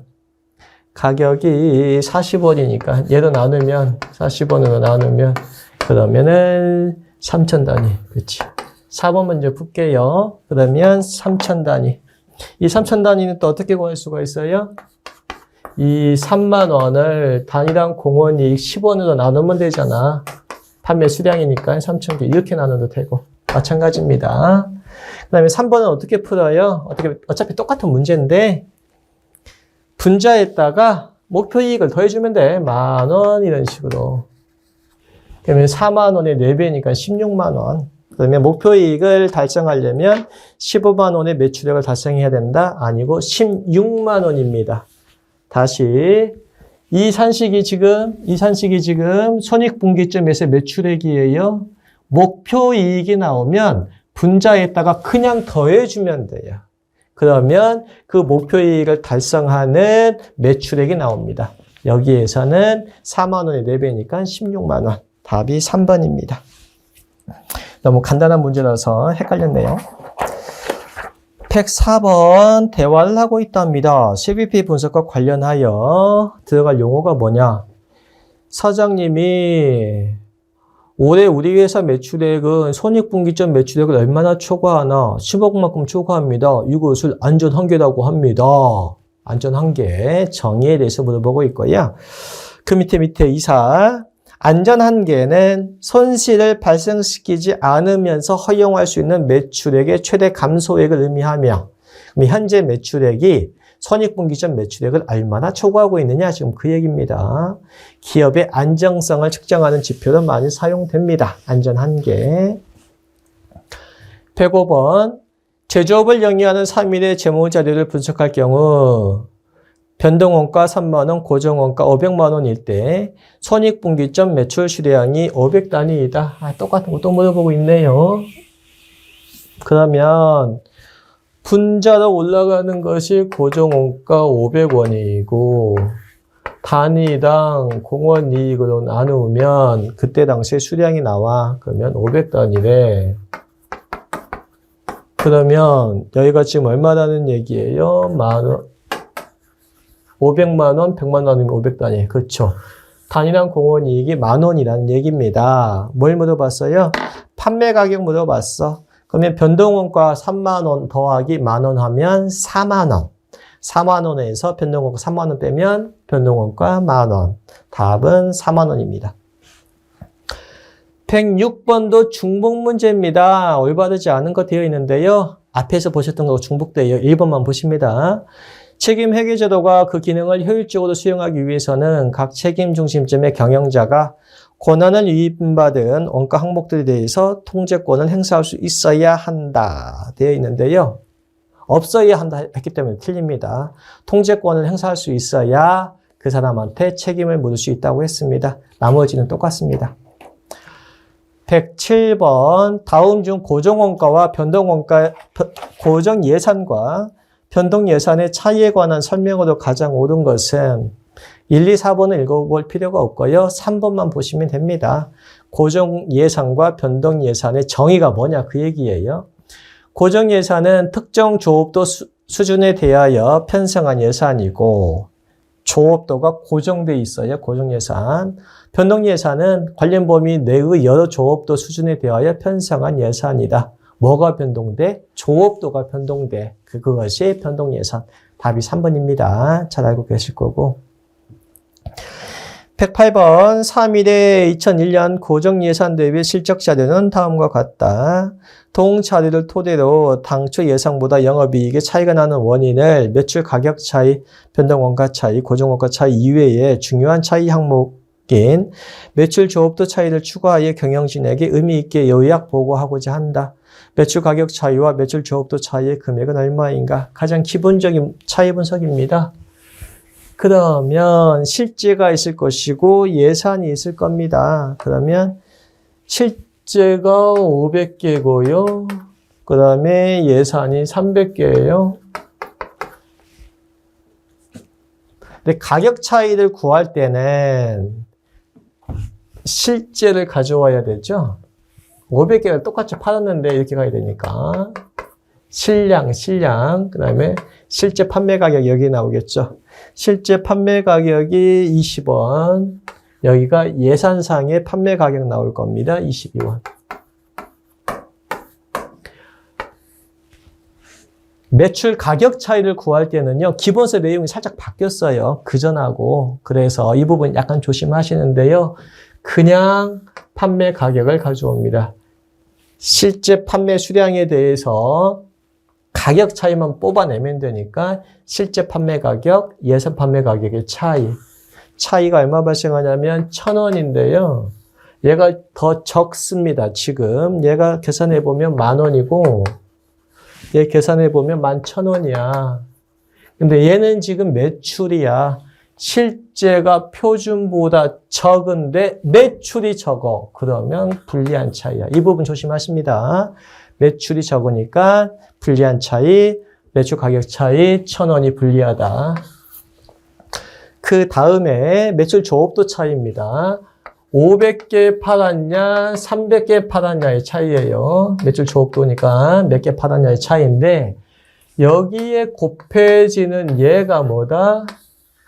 가격이 40원이니까 얘도 나누면 40원으로 나누면 그러면은 3,000단위. 그렇지. 4번 먼저 풀게요. 그러면 3,000단위. 이 3,000단위는 또 어떻게 구할 수가 있어요? 이 3만 원을 단위당 공원이익 10원으로 나누면 되잖아. 판매 수량이니까 3,000개 이렇게 나눠도 되고 마찬가지입니다. 그 다음에 3번은 어떻게 풀어요? 어차피 똑같은 문제인데 분자에다가 목표이익을 더해주면 돼. 10,000원 이런 식으로. 그러면 4만 원의 4배니까 16만 원. 그러면 목표이익을 달성하려면 15만 원의 매출액을 달성해야 된다? 아니고 16만 원입니다. 다시 이 산식이 지금 손익분기점에서 매출액이에요. 목표이익이 나오면 분자에다가 그냥 더해주면 돼요. 그러면 그 목표이익을 달성하는 매출액이 나옵니다. 여기에서는 4만 원의 4배니까 16만 원. 답이 3번입니다. 너무 간단한 문제라서 헷갈렸네요. 104번 대화를 하고 있답니다. CVP 분석과 관련하여 들어갈 용어가 뭐냐? 사장님이 올해 우리 회사 매출액은 손익분기점 매출액을 얼마나 초과하나? 10억만큼 초과합니다. 이것을 안전한계라고 합니다. 안전한계 정의에 대해서 물어보고 있고요. 그 밑에 이사 안전한계는 손실을 발생시키지 않으면서 허용할 수 있는 매출액의 최대 감소액을 의미하며 현재 매출액이 손익분기점 매출액을 얼마나 초과하고 있느냐 지금 그 얘기입니다. 기업의 안정성을 측정하는 지표로 많이 사용됩니다. 안전한계. 105번 제조업을 영위하는 3일의 재무자료를 분석할 경우 변동원가 3만 원, 고정원가 500만 원일 때 손익분기점 매출 수량이 500단위이다. 똑같은 거 또 물어보고 있네요. 그러면 분자로 올라가는 것이 고정원가 500원이고 단위당 공원이익으로 나누면 그때 당시에 수량이 나와. 그러면 500단위래. 그러면 여기가 지금 얼마라는 얘기예요? 만원. 500만 원, 100만 원이면 500단위. 그렇죠. 단위당 공원이익이 10,000원이라는 얘기입니다. 뭘 물어봤어요? 판매 가격 물어봤어. 그러면 변동원가 3만 원 더하기 10,000원 하면 4만 원. 4만 원에서 변동원가 3만 원 빼면 변동원가 10,000원. 답은 4만 원입니다. 106번도 중복 문제입니다. 올바르지 않은 거 되어 있는데요. 앞에서 보셨던 거 중복돼요. 1번만 보십니다. 책임 회계 제도가 그 기능을 효율적으로 수행하기 위해서는 각 책임 중심점의 경영자가 권한을 위임받은 원가 항목들에 대해서 통제권을 행사할 수 있어야 한다 되어 있는데요. 없어야 한다 했기 때문에 틀립니다. 통제권을 행사할 수 있어야 그 사람한테 책임을 물을 수 있다고 했습니다. 나머지는 똑같습니다. 107번 다음 중 고정원가와 변동원가, 고정예산과 변동예산의 차이에 관한 설명으로 가장 옳은 것은 1, 2, 4번을 읽어볼 필요가 없고요. 3번만 보시면 됩니다. 고정예산과 변동예산의 정의가 뭐냐 그 얘기예요. 고정예산은 특정 조업도 수준에 대하여 편성한 예산이고 조업도가 고정돼 있어요. 고정예산. 변동예산은 관련 범위 내의 여러 조업도 수준에 대하여 편성한 예산이다. 뭐가 변동돼? 조업도가 변동돼. 그것이 변동예산. 답이 3번입니다. 잘 알고 계실 거고. 108번 3일에 2001년 고정예산 대비 실적 자료는 다음과 같다. 동자료를 토대로 당초 예상보다 영업이익의 차이가 나는 원인을 매출 가격 차이, 변동원가 차이, 고정원가 차이 이외에 중요한 차이 항목인 매출 조업도 차이를 추가하여 경영진에게 의미 있게 요약 보고하고자 한다. 매출 가격 차이와 매출 조업도 차이의 금액은 얼마인가? 가장 기본적인 차이 분석입니다. 그러면 실제가 있을 것이고 예산이 있을 겁니다. 그러면 실제가 500개고요. 그 다음에 예산이 300개예요. 근데 가격 차이를 구할 때는 실제를 가져와야 되죠. 500개를 똑같이 팔았는데 이렇게 가야 되니까 실량, 그 다음에 실제 판매 가격 여기 나오겠죠. 실제 판매 가격이 20원, 여기가 예산상의 판매 가격 나올 겁니다. 22원. 매출 가격 차이를 구할 때는요, 기본서 내용이 살짝 바뀌었어요. 그전하고. 그래서 이 부분 약간 조심하시는데요. 그냥 판매 가격을 가져옵니다. 실제 판매 수량에 대해서 가격 차이만 뽑아내면 되니까 실제 판매 가격, 예산 판매 가격의 차이가 얼마 발생하냐면 1,000원인데요. 얘가 더 적습니다. 지금 얘가 계산해보면 10,000원이고 얘 계산해보면 11,000원이야. 근데 얘는 지금 매출이야. 실제가 표준보다 적은데 매출이 적어. 그러면 불리한 차이야. 이 부분 조심하십니다. 매출이 적으니까 불리한 차이, 매출 가격 차이, 1,000원이 불리하다. 그 다음에 매출 조업도 차이입니다. 500개 팔았냐, 300개 팔았냐의 차이예요. 매출 조업도니까 몇 개 팔았냐의 차이인데 여기에 곱해지는 얘가 뭐다?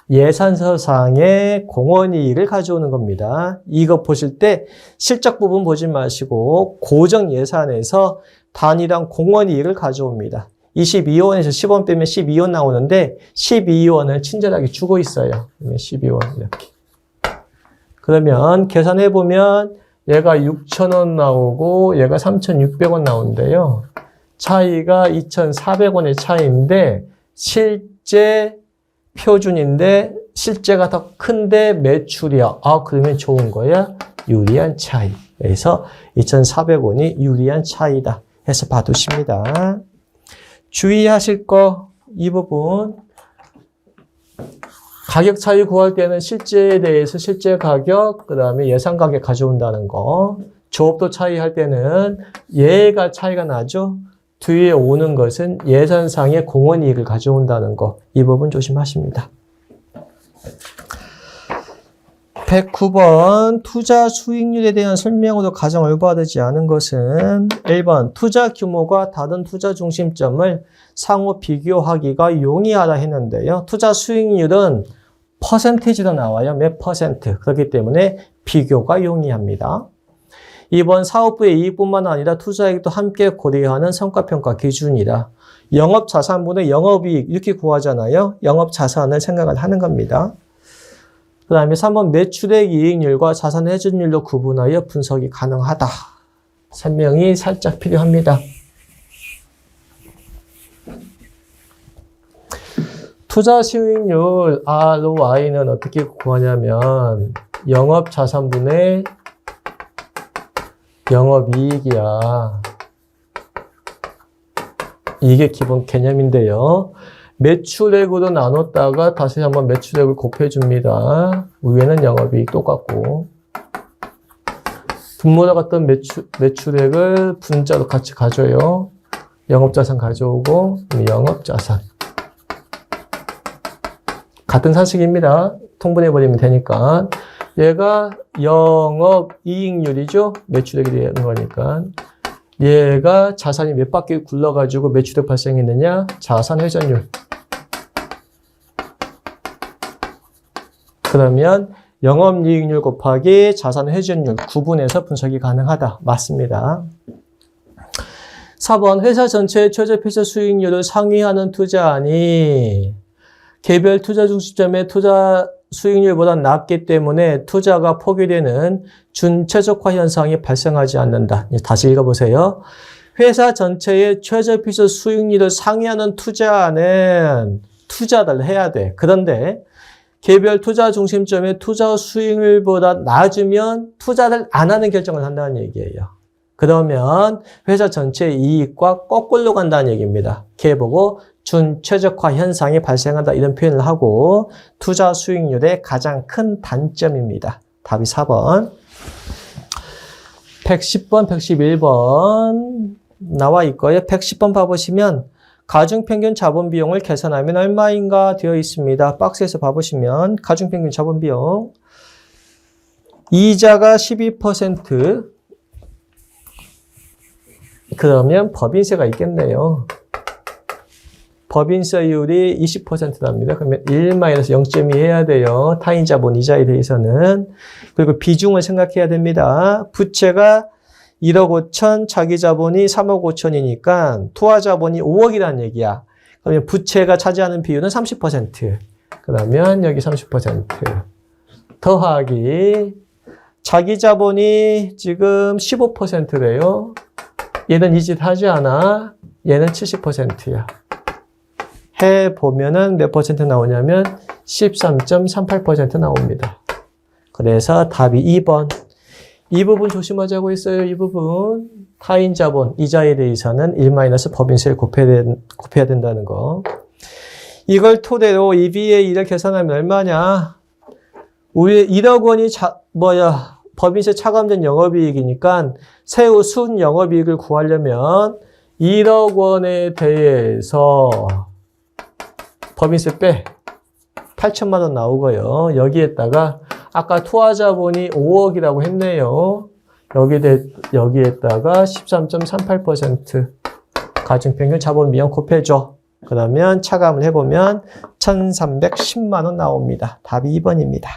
예산서상의 공원이익을 가져오는 겁니다. 이거 보실 때 실적 부분 보지 마시고 고정 예산에서 단위당 공원이익을 가져옵니다. 22원에서 10원 빼면 12원 나오는데 12원을 친절하게 주고 있어요. 12원 이렇게. 그러면 계산해보면 얘가 6,000원 나오고 얘가 3,600원 나오는데요. 차이가 2,400원의 차이인데 실제 표준인데 실제가 더 큰데 매출이야. 아, 그러면 좋은 거야. 유리한 차이. 그래서 2,400원이 유리한 차이다 해서 봐두십니다. 주의하실 거 이 부분. 가격 차이 구할 때는 실제에 대해서 실제 가격, 그 다음에 예산 가격 가져온다는 거. 조업도 차이 할 때는 얘가 차이가 나죠. 뒤에 오는 것은 예산상의 공원이익을 가져온다는 거. 이 부분 조심하십니다. 109번 투자 수익률에 대한 설명으로 가장 올바르지 않은 것은 1번 투자 규모가 다른 투자 중심점을 상호 비교하기가 용이하다 했는데요. 투자 수익률은 퍼센티지로 나와요. 몇 퍼센트. 그렇기 때문에 비교가 용이합니다. 2번 사업부의 이익뿐만 아니라 투자이익도 함께 고려하는 성과평가 기준이다. 영업자산분의 영업이익 이렇게 구하잖아요. 영업자산을 생각을 하는 겁니다. 그 다음에 3번 매출액 이익률과 자산 회전율로 구분하여 분석이 가능하다. 설명이 살짝 필요합니다. 투자 수익률 ROI는 어떻게 구하냐면 영업자산분의 영업이익이야. 이게 기본 개념인데요. 매출액으로 나눴다가 다시 한번 매출액을 곱해줍니다. 위에는 영업이익 똑같고 분모로 갔던 매출액을 분자로 같이 가져요. 영업자산 가져오고 영업자산 같은 사식입니다. 통분해버리면 되니까 얘가 영업이익률이죠. 매출액이 되는 거니까 얘가 자산이 몇 바퀴 굴러가지고 매출액 발생했느냐? 자산 회전율. 그러면 영업이익률 곱하기 자산 회전율 구분해서 분석이 가능하다. 맞습니다. 4번 회사 전체의 최저 필수 수익률을 상회하는 투자안이 개별 투자 중심점의 투자 수익률보다 낮기 때문에 투자가 포기되는 준최적화 현상이 발생하지 않는다. 다시 읽어보세요. 회사 전체의 최저 필수 수익률을 상회하는 투자안은 투자를 해야 돼. 그런데 개별 투자 중심점의 투자 수익률보다 낮으면 투자를 안 하는 결정을 한다는 얘기예요. 그러면 회사 전체의 이익과 거꾸로 간다는 얘기입니다. 걔 보고 준최적화 현상이 발생한다 이런 표현을 하고 투자 수익률의 가장 큰 단점입니다. 답이 4번. 110번, 111번 나와 있고요. 110번 봐보시면 가중평균 자본비용을 계산하면 얼마인가 되어 있습니다. 박스에서 봐보시면 가중평균 자본비용 이자가 12% 그러면 법인세가 있겠네요. 법인세율이 20%랍니다. 그러면 1-0.2 해야 돼요. 타인자본 이자에 대해서는. 그리고 비중을 생각해야 됩니다. 부채가 1억 5천, 자기 자본이 3억 5천이니까 투하 자본이 5억이라는 얘기야. 그러면 부채가 차지하는 비율은 30%. 그러면 여기 30% 더하기 자기 자본이 지금 15%래요. 얘는 이 짓 하지 않아. 얘는 70%야. 해보면은 몇 퍼센트 나오냐면 13.38% 나옵니다. 그래서 답이 2번. 이 부분 조심하자고 했어요. 이 부분. 타인 자본, 이자에 대해서는 1- 법인세를 곱해야 된다는 거. 이걸 토대로 EVA 1을 계산하면 얼마냐? 우리 1억 원이 법인세 차감된 영업이익이니까 세후 순 영업이익을 구하려면 1억 원에 대해서 법인세 빼 8천만 원 나오고요. 여기에다가 아까 투하자본이 5억이라고 했네요. 여기에다가 13.38% 가중평균 자본비용 곱해줘. 그러면 차감을 해보면 1,310만 원 나옵니다. 답이 2번입니다.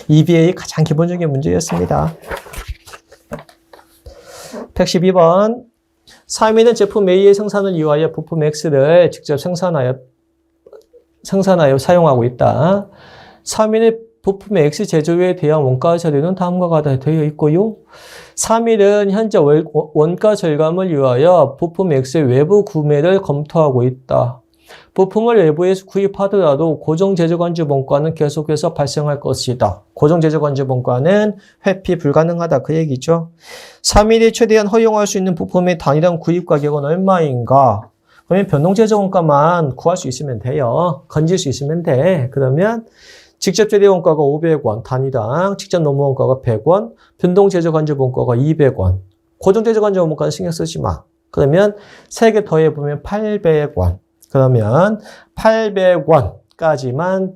EVA 가장 기본적인 문제였습니다. 112번. 3위는 제품 A의 생산을 위하여 부품 X를 직접 생산하여 사용하고 있다. 3위는 부품 X 제조에 대한 원가 처리는 다음과 같이 되어 있고요. 3위는 현재 원가 절감을 위하여 부품 X의 외부 구매를 검토하고 있다. 부품을 외부에서 구입하더라도 고정제조관주본가는 계속해서 발생할 것이다. 고정제조관주본가는 회피 불가능하다. 그 얘기죠. 3일이 최대한 허용할 수 있는 부품의 단위당 구입 가격은 얼마인가? 그러면 변동제조원가만 구할 수 있으면 돼요. 건질 수 있으면 돼. 그러면 직접 제조원가가 500원, 단위당, 직접 노무원가가 100원, 변동제조관주본가가 200원. 고정제조관주본가는 신경 쓰지 마. 그러면 3개 더해보면 800원. 그러면 800원까지만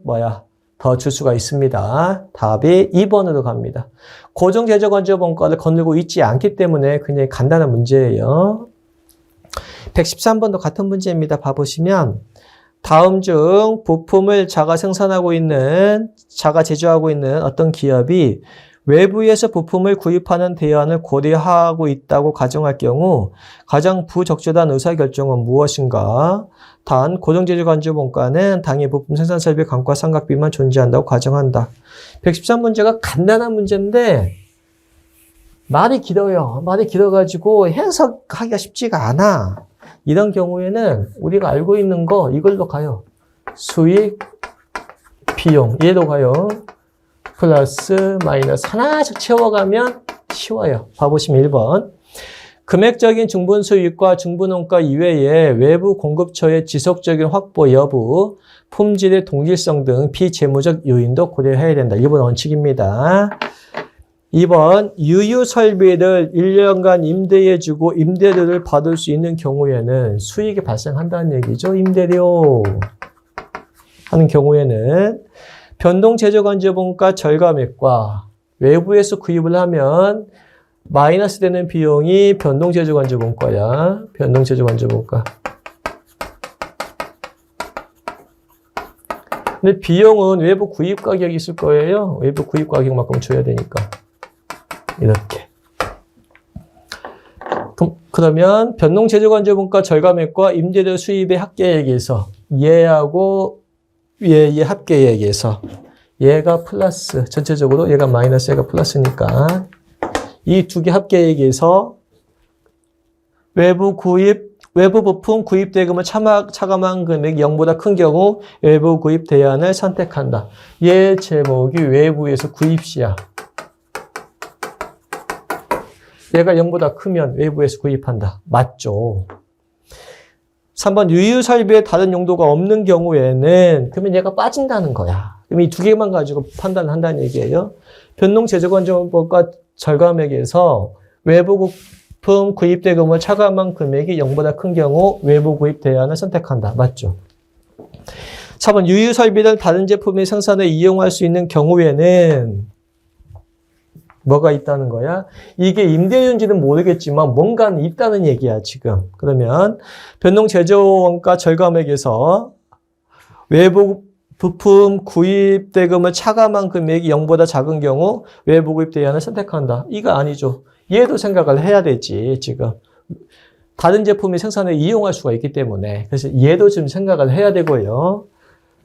더 줄 수가 있습니다. 답이 2번으로 갑니다. 고정제조관주본가를 거느리고 있지 않기 때문에 굉장히 간단한 문제예요. 113번도 같은 문제입니다. 봐보시면 다음 중 부품을 자가 제조하고 있는 어떤 기업이 외부에서 부품을 구입하는 대안을 고려하고 있다고 가정할 경우 가장 부적절한 의사결정은 무엇인가? 단, 고정제조관주본가는 당해 부품 생산 설비 감가 삼각비만 존재한다고 가정한다. 113문제가 간단한 문제인데 말이 길어요. 말이 길어가지고 해석하기가 쉽지가 않아. 이런 경우에는 우리가 알고 있는 거 이걸로 가요. 수익, 비용 얘로 가요. 플러스 마이너스 하나씩 채워가면 쉬워요. 봐보시면 1번. 금액적인 중분수익과 중분원가 이외에 외부 공급처의 지속적인 확보 여부, 품질의 동질성 등 비재무적 요인도 고려해야 된다. 1번 원칙입니다. 2번. 유유 설비를 1년간 임대해주고 임대료를 받을 수 있는 경우에는 수익이 발생한다는 얘기죠. 임대료 하는 경우에는 변동제조관주본가 절감액과 외부에서 구입을 하면 마이너스 되는 비용이 변동제조간접원가야. 변동제조간접원가. 근데 비용은 외부 구입 가격이 있을 거예요. 외부 구입 가격만큼 줘야 되니까. 이렇게. 그러면 변동제조간접원가 절감액과 임대료 수입의 합계액에서 얘하고 얘의 합계액에서 얘가 플러스, 전체적으로 얘가 마이너스, 얘가 플러스니까 이 두 개 합계액에서 외부 부품 구입 대금을 차감한 금액이 0보다 큰 경우 외부 구입 대안을 선택한다. 얘 제목이 외부에서 구입시야. 얘가 0보다 크면 외부에서 구입한다. 맞죠? 3번 유유 설비에 다른 용도가 없는 경우에는 그러면 얘가 빠진다는 거야. 그럼 이 두 개만 가지고 판단한다는 얘기예요. 변동제조간접원가 절감액에서 외부 부품 구입 대금을 차감한 금액이 0보다 큰 경우 외부 구입 대안을 선택한다. 맞죠? 4번 유유 설비를 다른 제품의 생산에 이용할 수 있는 경우에는 뭐가 있다는 거야? 이게 임대료인지는 모르겠지만 뭔가는 있다는 얘기야, 지금. 그러면 변동제조원가 절감액에서 외부 부품 구입 대금을 차감한 금액이 0보다 작은 경우 외부 구입 대안을 선택한다. 이거 아니죠. 얘도 생각을 해야 되지, 지금. 다른 제품의 생산에 이용할 수가 있기 때문에. 그래서 얘도 좀 생각을 해야 되고요.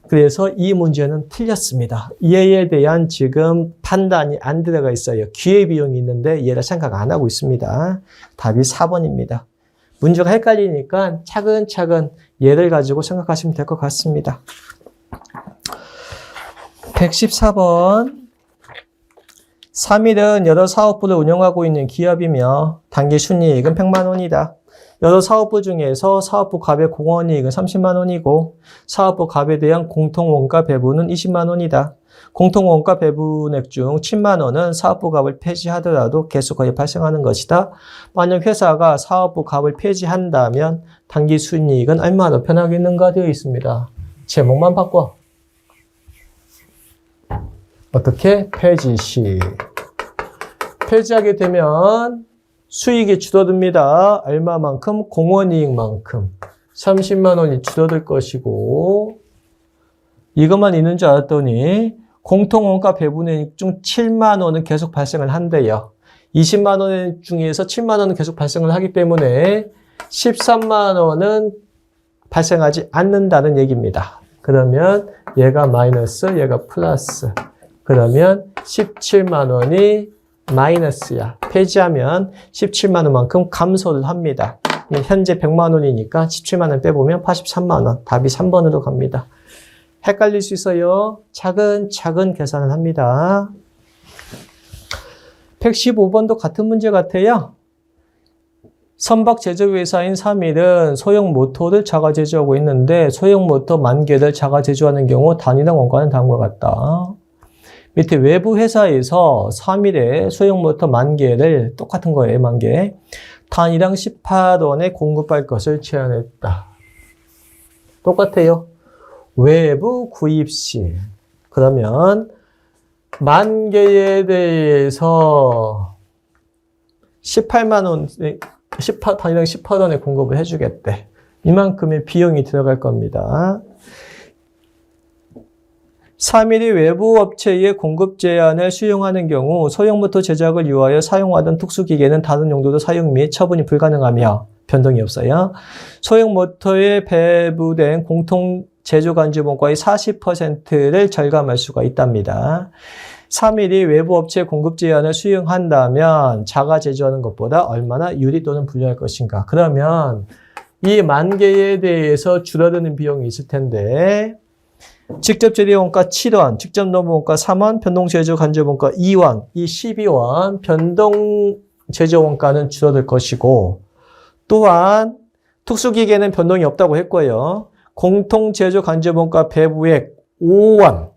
그래서 이 문제는 틀렸습니다. 얘에 대한 지금 판단이 안 들어가 있어요. 기회비용이 있는데 얘를 생각 안 하고 있습니다. 답이 4번입니다. 문제가 헷갈리니까 차근차근 얘를 가지고 생각하시면 될 것 같습니다. 114번. 3일은 여러 사업부를 운영하고 있는 기업이며 단기 순이익은 100만 원이다. 여러 사업부 중에서 사업부 갑의 공원이익은 30만 원이고 사업부 갑에 대한 공통원가 배분은 20만 원이다. 공통원가 배분액 중 10만 원은 사업부 갑을 폐지하더라도 계속하여 발생하는 것이다. 만약 회사가 사업부 갑을 폐지한다면 단기 순이익은 얼마나 변하겠는가 되어 있습니다. 제목만 바꿔. 어떻게? 폐지 시. 폐지하게 되면 수익이 줄어듭니다. 얼마만큼? 공원이익만큼. 30만 원이 줄어들 것이고 이것만 있는 줄 알았더니 공통원가 배분액 중 7만 원은 계속 발생을 한대요. 20만 원 중에서 7만 원은 계속 발생을 하기 때문에 13만 원은 발생하지 않는다는 얘기입니다. 그러면 얘가 마이너스, 얘가 플러스. 그러면 17만 원이 마이너스야. 폐지하면 17만 원만큼 감소를 합니다. 현재 100만 원이니까 17만 원 빼보면 83만 원. 답이 3번으로 갑니다. 헷갈릴 수 있어요. 차근차근 계산을 합니다. 115번도 같은 문제 같아요. 선박 제조회사인 3일은 소형 모터를 자가 제조하고 있는데 소형 모터 10,000개를 자가 제조하는 경우 단위당 원가는 다음과 같다. 밑에 외부 회사에서 3일에 소형 모터 10,000개를 똑같은 거예요. 10,000개. 단위당 18원에 공급할 것을 제안했다. 똑같아요. 외부 구입 시. 그러면 10,000개에 대해서 18만 원, 단위당 18원에 공급을 해주겠대. 이만큼의 비용이 들어갈 겁니다. 3일이 외부 업체의 공급 제한을 수용하는 경우 소형모터 제작을 위하여 사용하던 특수기계는 다른 용도로 사용 및 처분이 불가능하며 변동이 없어요. 소형모터에 배부된 공통 제조간접원가의 40%를 절감할 수가 있답니다. 3일이 외부 업체 공급 제한을 수용한다면 자가 제조하는 것보다 얼마나 유리 또는 불리할 것인가. 그러면 이 10,000개에 대해서 줄어드는 비용이 있을 텐데 직접 재료원가 7원, 직접 노무원가 3원, 변동 제조 간접원가 2원, 이 12원 변동 제조원가는 줄어들 것이고 또한 특수기계는 변동이 없다고 했고요. 공통 제조 간접원가 배부액 5원,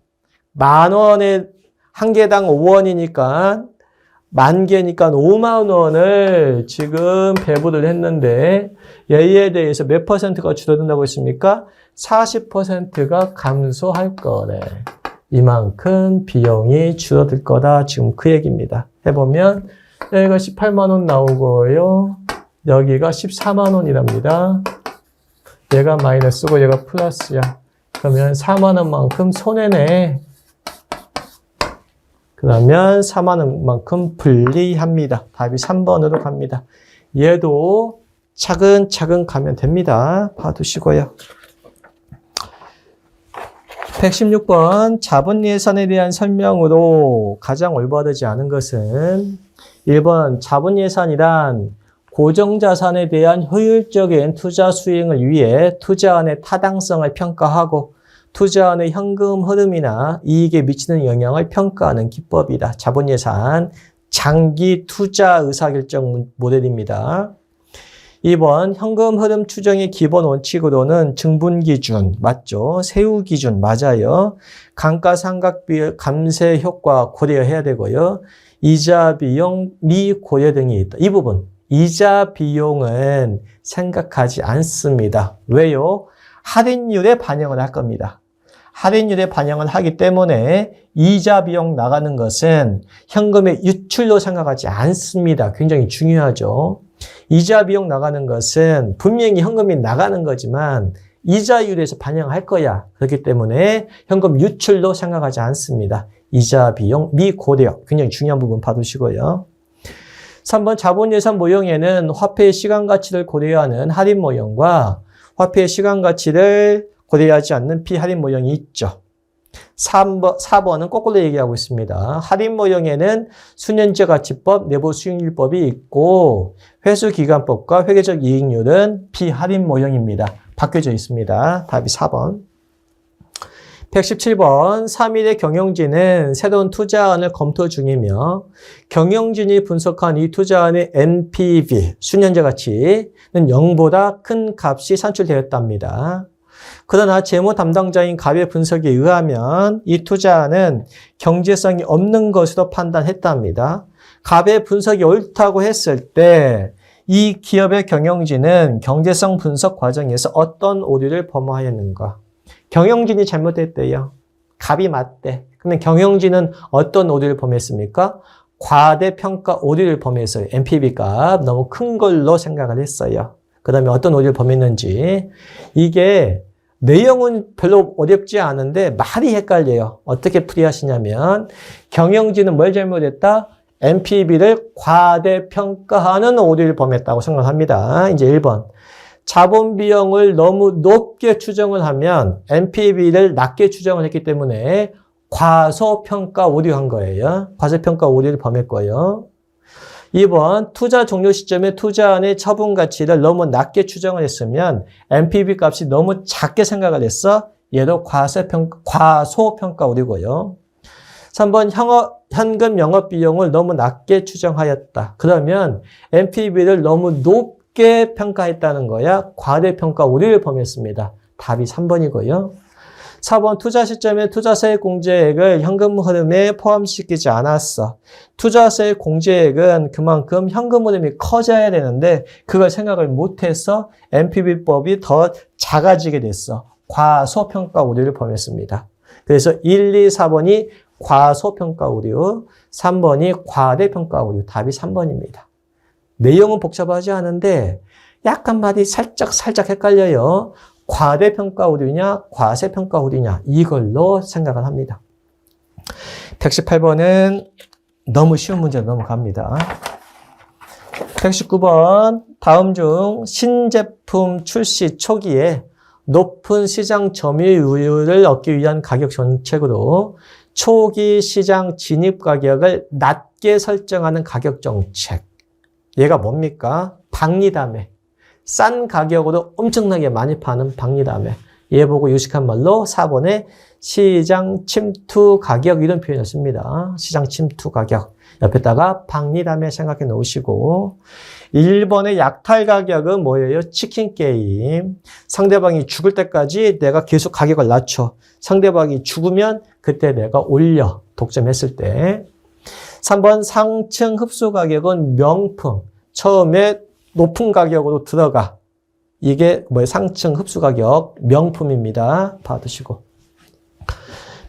10,000원에 한 개당 5원이니까 10,000개니까 5만 원을 지금 배부를 했는데 얘에 대해서 몇 퍼센트가 줄어든다고 했습니까? 40%가 감소할 거래. 이만큼 비용이 줄어들 거다. 지금 그 얘기입니다. 해보면 여기가 18만 원 나오고요. 여기가 14만 원이랍니다. 얘가 마이너스고 얘가 플러스야. 그러면 4만 원만큼 손해네. 그러면 4만 원만큼 불리합니다. 답이 3번으로 갑니다. 얘도 차근차근 가면 됩니다. 봐두시고요. 116번 자본 예산에 대한 설명으로 가장 올바르지 않은 것은 1번 자본 예산이란 고정자산에 대한 효율적인 투자 수행을 위해 투자안의 타당성을 평가하고 투자안의 현금 흐름이나 이익에 미치는 영향을 평가하는 기법이다. 자본 예산 장기 투자 의사결정 모델입니다. 2번 현금 흐름 추정의 기본 원칙으로는 증분 기준 맞죠? 세후 기준 맞아요. 감가상각 비율 감세 효과 고려해야 되고요. 이자 비용 미고려 등이 있다. 이 부분 이자 비용은 생각하지 않습니다. 왜요? 할인율에 반영을 할 겁니다. 할인율에 반영을 하기 때문에 이자 비용 나가는 것은 현금의 유출로 생각하지 않습니다. 굉장히 중요하죠. 이자 비용 나가는 것은 분명히 현금이 나가는 거지만 이자율에서 반영할 거야. 그렇기 때문에 현금 유출로 생각하지 않습니다. 이자 비용 미고려 굉장히 중요한 부분 봐두시고요. 3번 자본예산 모형에는 화폐의 시간 가치를 고려하는 할인 모형과 화폐의 시간 가치를 고려하지 않는 비할인 모형이 있죠. 4번은 거꾸로 얘기하고 있습니다. 할인 모형에는 수년제 가치법, 내부 수익률법이 있고 회수기간법과 회계적 이익률은 비할인 모형입니다. 바뀌어져 있습니다. 답이 4번. 117번 3일의 경영진은 새로운 투자안을 검토 중이며 경영진이 분석한 이 투자안의 NPV, 수년제 가치는 0보다 큰 값이 산출되었답니다. 그러나 재무 담당자인 갑의 분석에 의하면 이 투자안은 경제성이 없는 것으로 판단했답니다. 갑의 분석이 옳다고 했을 때 이 기업의 경영진은 경제성 분석 과정에서 어떤 오류를 범하였는가? 경영진이 잘못했대요. 갑이 맞대. 그러면 경영진은 어떤 오류를 범했습니까? 과대평가 오류를 범했어요. NPV 값 너무 큰 걸로 생각을 했어요. 그 다음에 어떤 오류를 범했는지 이게 내용은 별로 어렵지 않은데 말이 헷갈려요. 어떻게 풀이하시냐면 경영진은 뭘 잘못했다? NPV를 과대평가하는 오류를 범했다고 생각합니다. 이제 1번. 자본 비용을 너무 높게 추정을 하면 NPV를 낮게 추정을 했기 때문에 과소평가 오류한 거예요. 과소평가 오류를 범했고요. 2번, 투자 종료 시점에 투자안의 처분 가치를 너무 낮게 추정을 했으면 NPV 값이 너무 작게 생각을 했어. 얘도 과소평가 오류고요. 3번, 현금 영업비용을 너무 낮게 추정하였다. 그러면 NPV를 너무 높게 평가했다는 거야. 과대평가 오류를 범했습니다. 답이 3번이고요. 4번 투자 시점에 투자사의 공제액을 현금 흐름에 포함시키지 않았어. 투자사의 공제액은 그만큼 현금 흐름이 커져야 되는데 그걸 생각을 못해서 NPV법이 더 작아지게 됐어. 과소평가 오류를 범했습니다. 그래서 1, 2, 4번이 과소평가 오류, 3번이 과대평가 오류, 답이 3번입니다. 내용은 복잡하지 않은데 약간 말이 살짝 헷갈려요. 과대평가 오류냐, 과세평가 오류냐 이걸로 생각을 합니다. 118번은 너무 쉬운 문제 넘어갑니다. 119번 다음 중 신제품 출시 초기에 높은 시장 점유율을 얻기 위한 가격 정책으로 초기 시장 진입 가격을 낮게 설정하는 가격 정책. 얘가 뭡니까? 박리담회. 싼 가격으로 엄청나게 많이 파는 박리담회. 얘 보고 유식한 말로 4번에 시장 침투 가격 이런 표현을 씁니다. 시장 침투 가격. 옆에다가 박리담회 생각해 놓으시고 1번의 약탈 가격은 뭐예요? 치킨 게임. 상대방이 죽을 때까지 내가 계속 가격을 낮춰. 상대방이 죽으면 그때 내가 올려. 독점했을 때. 3번 상층 흡수 가격은 명품. 처음에 높은 가격으로 들어가. 이게 뭐예요? 상층 흡수 가격 명품입니다. 받으시고.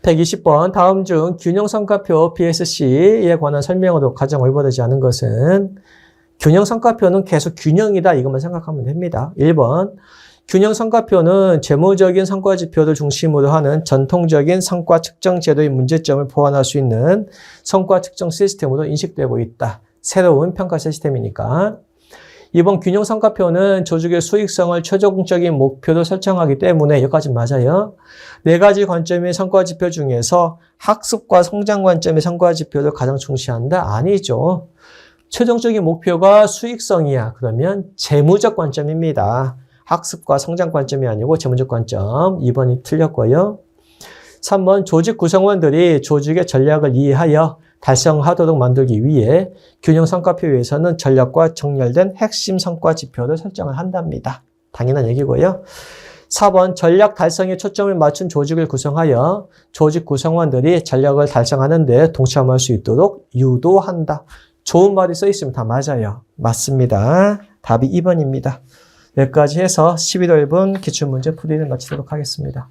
120번 다음 중 균형성과표 BSC에 관한 설명으로 가장 올바르지 않은 것은 균형성과표는 계속 균형이다 이것만 생각하면 됩니다. 1번 균형성과표는 재무적인 성과지표를 중심으로 하는 전통적인 성과 측정 제도의 문제점을 보완할 수 있는 성과 측정 시스템으로 인식되고 있다. 새로운 평가 시스템이니까. 2번 균형성과표는 조직의 수익성을 최종적인 목표로 설정하기 때문에 여기까지 맞아요. 4가지 관점의 성과지표 중에서 학습과 성장 관점의 성과지표를 가장 중시한다? 아니죠. 최종적인 목표가 수익성이야. 그러면 재무적 관점입니다. 학습과 성장 관점이 아니고 재무적 관점. 2번이 틀렸고요. 3번 조직 구성원들이 조직의 전략을 이해하여 달성하도록 만들기 위해 균형성과표에서는 전략과 정렬된 핵심 성과지표를 설정을 한답니다. 당연한 얘기고요. 4번 전략 달성에 초점을 맞춘 조직을 구성하여 조직 구성원들이 전략을 달성하는 데 동참할 수 있도록 유도한다. 좋은 말이 써 있으면 다 맞아요. 맞습니다. 답이 2번입니다. 여기까지 해서 11월 분 기출문제 풀이를 마치도록 하겠습니다.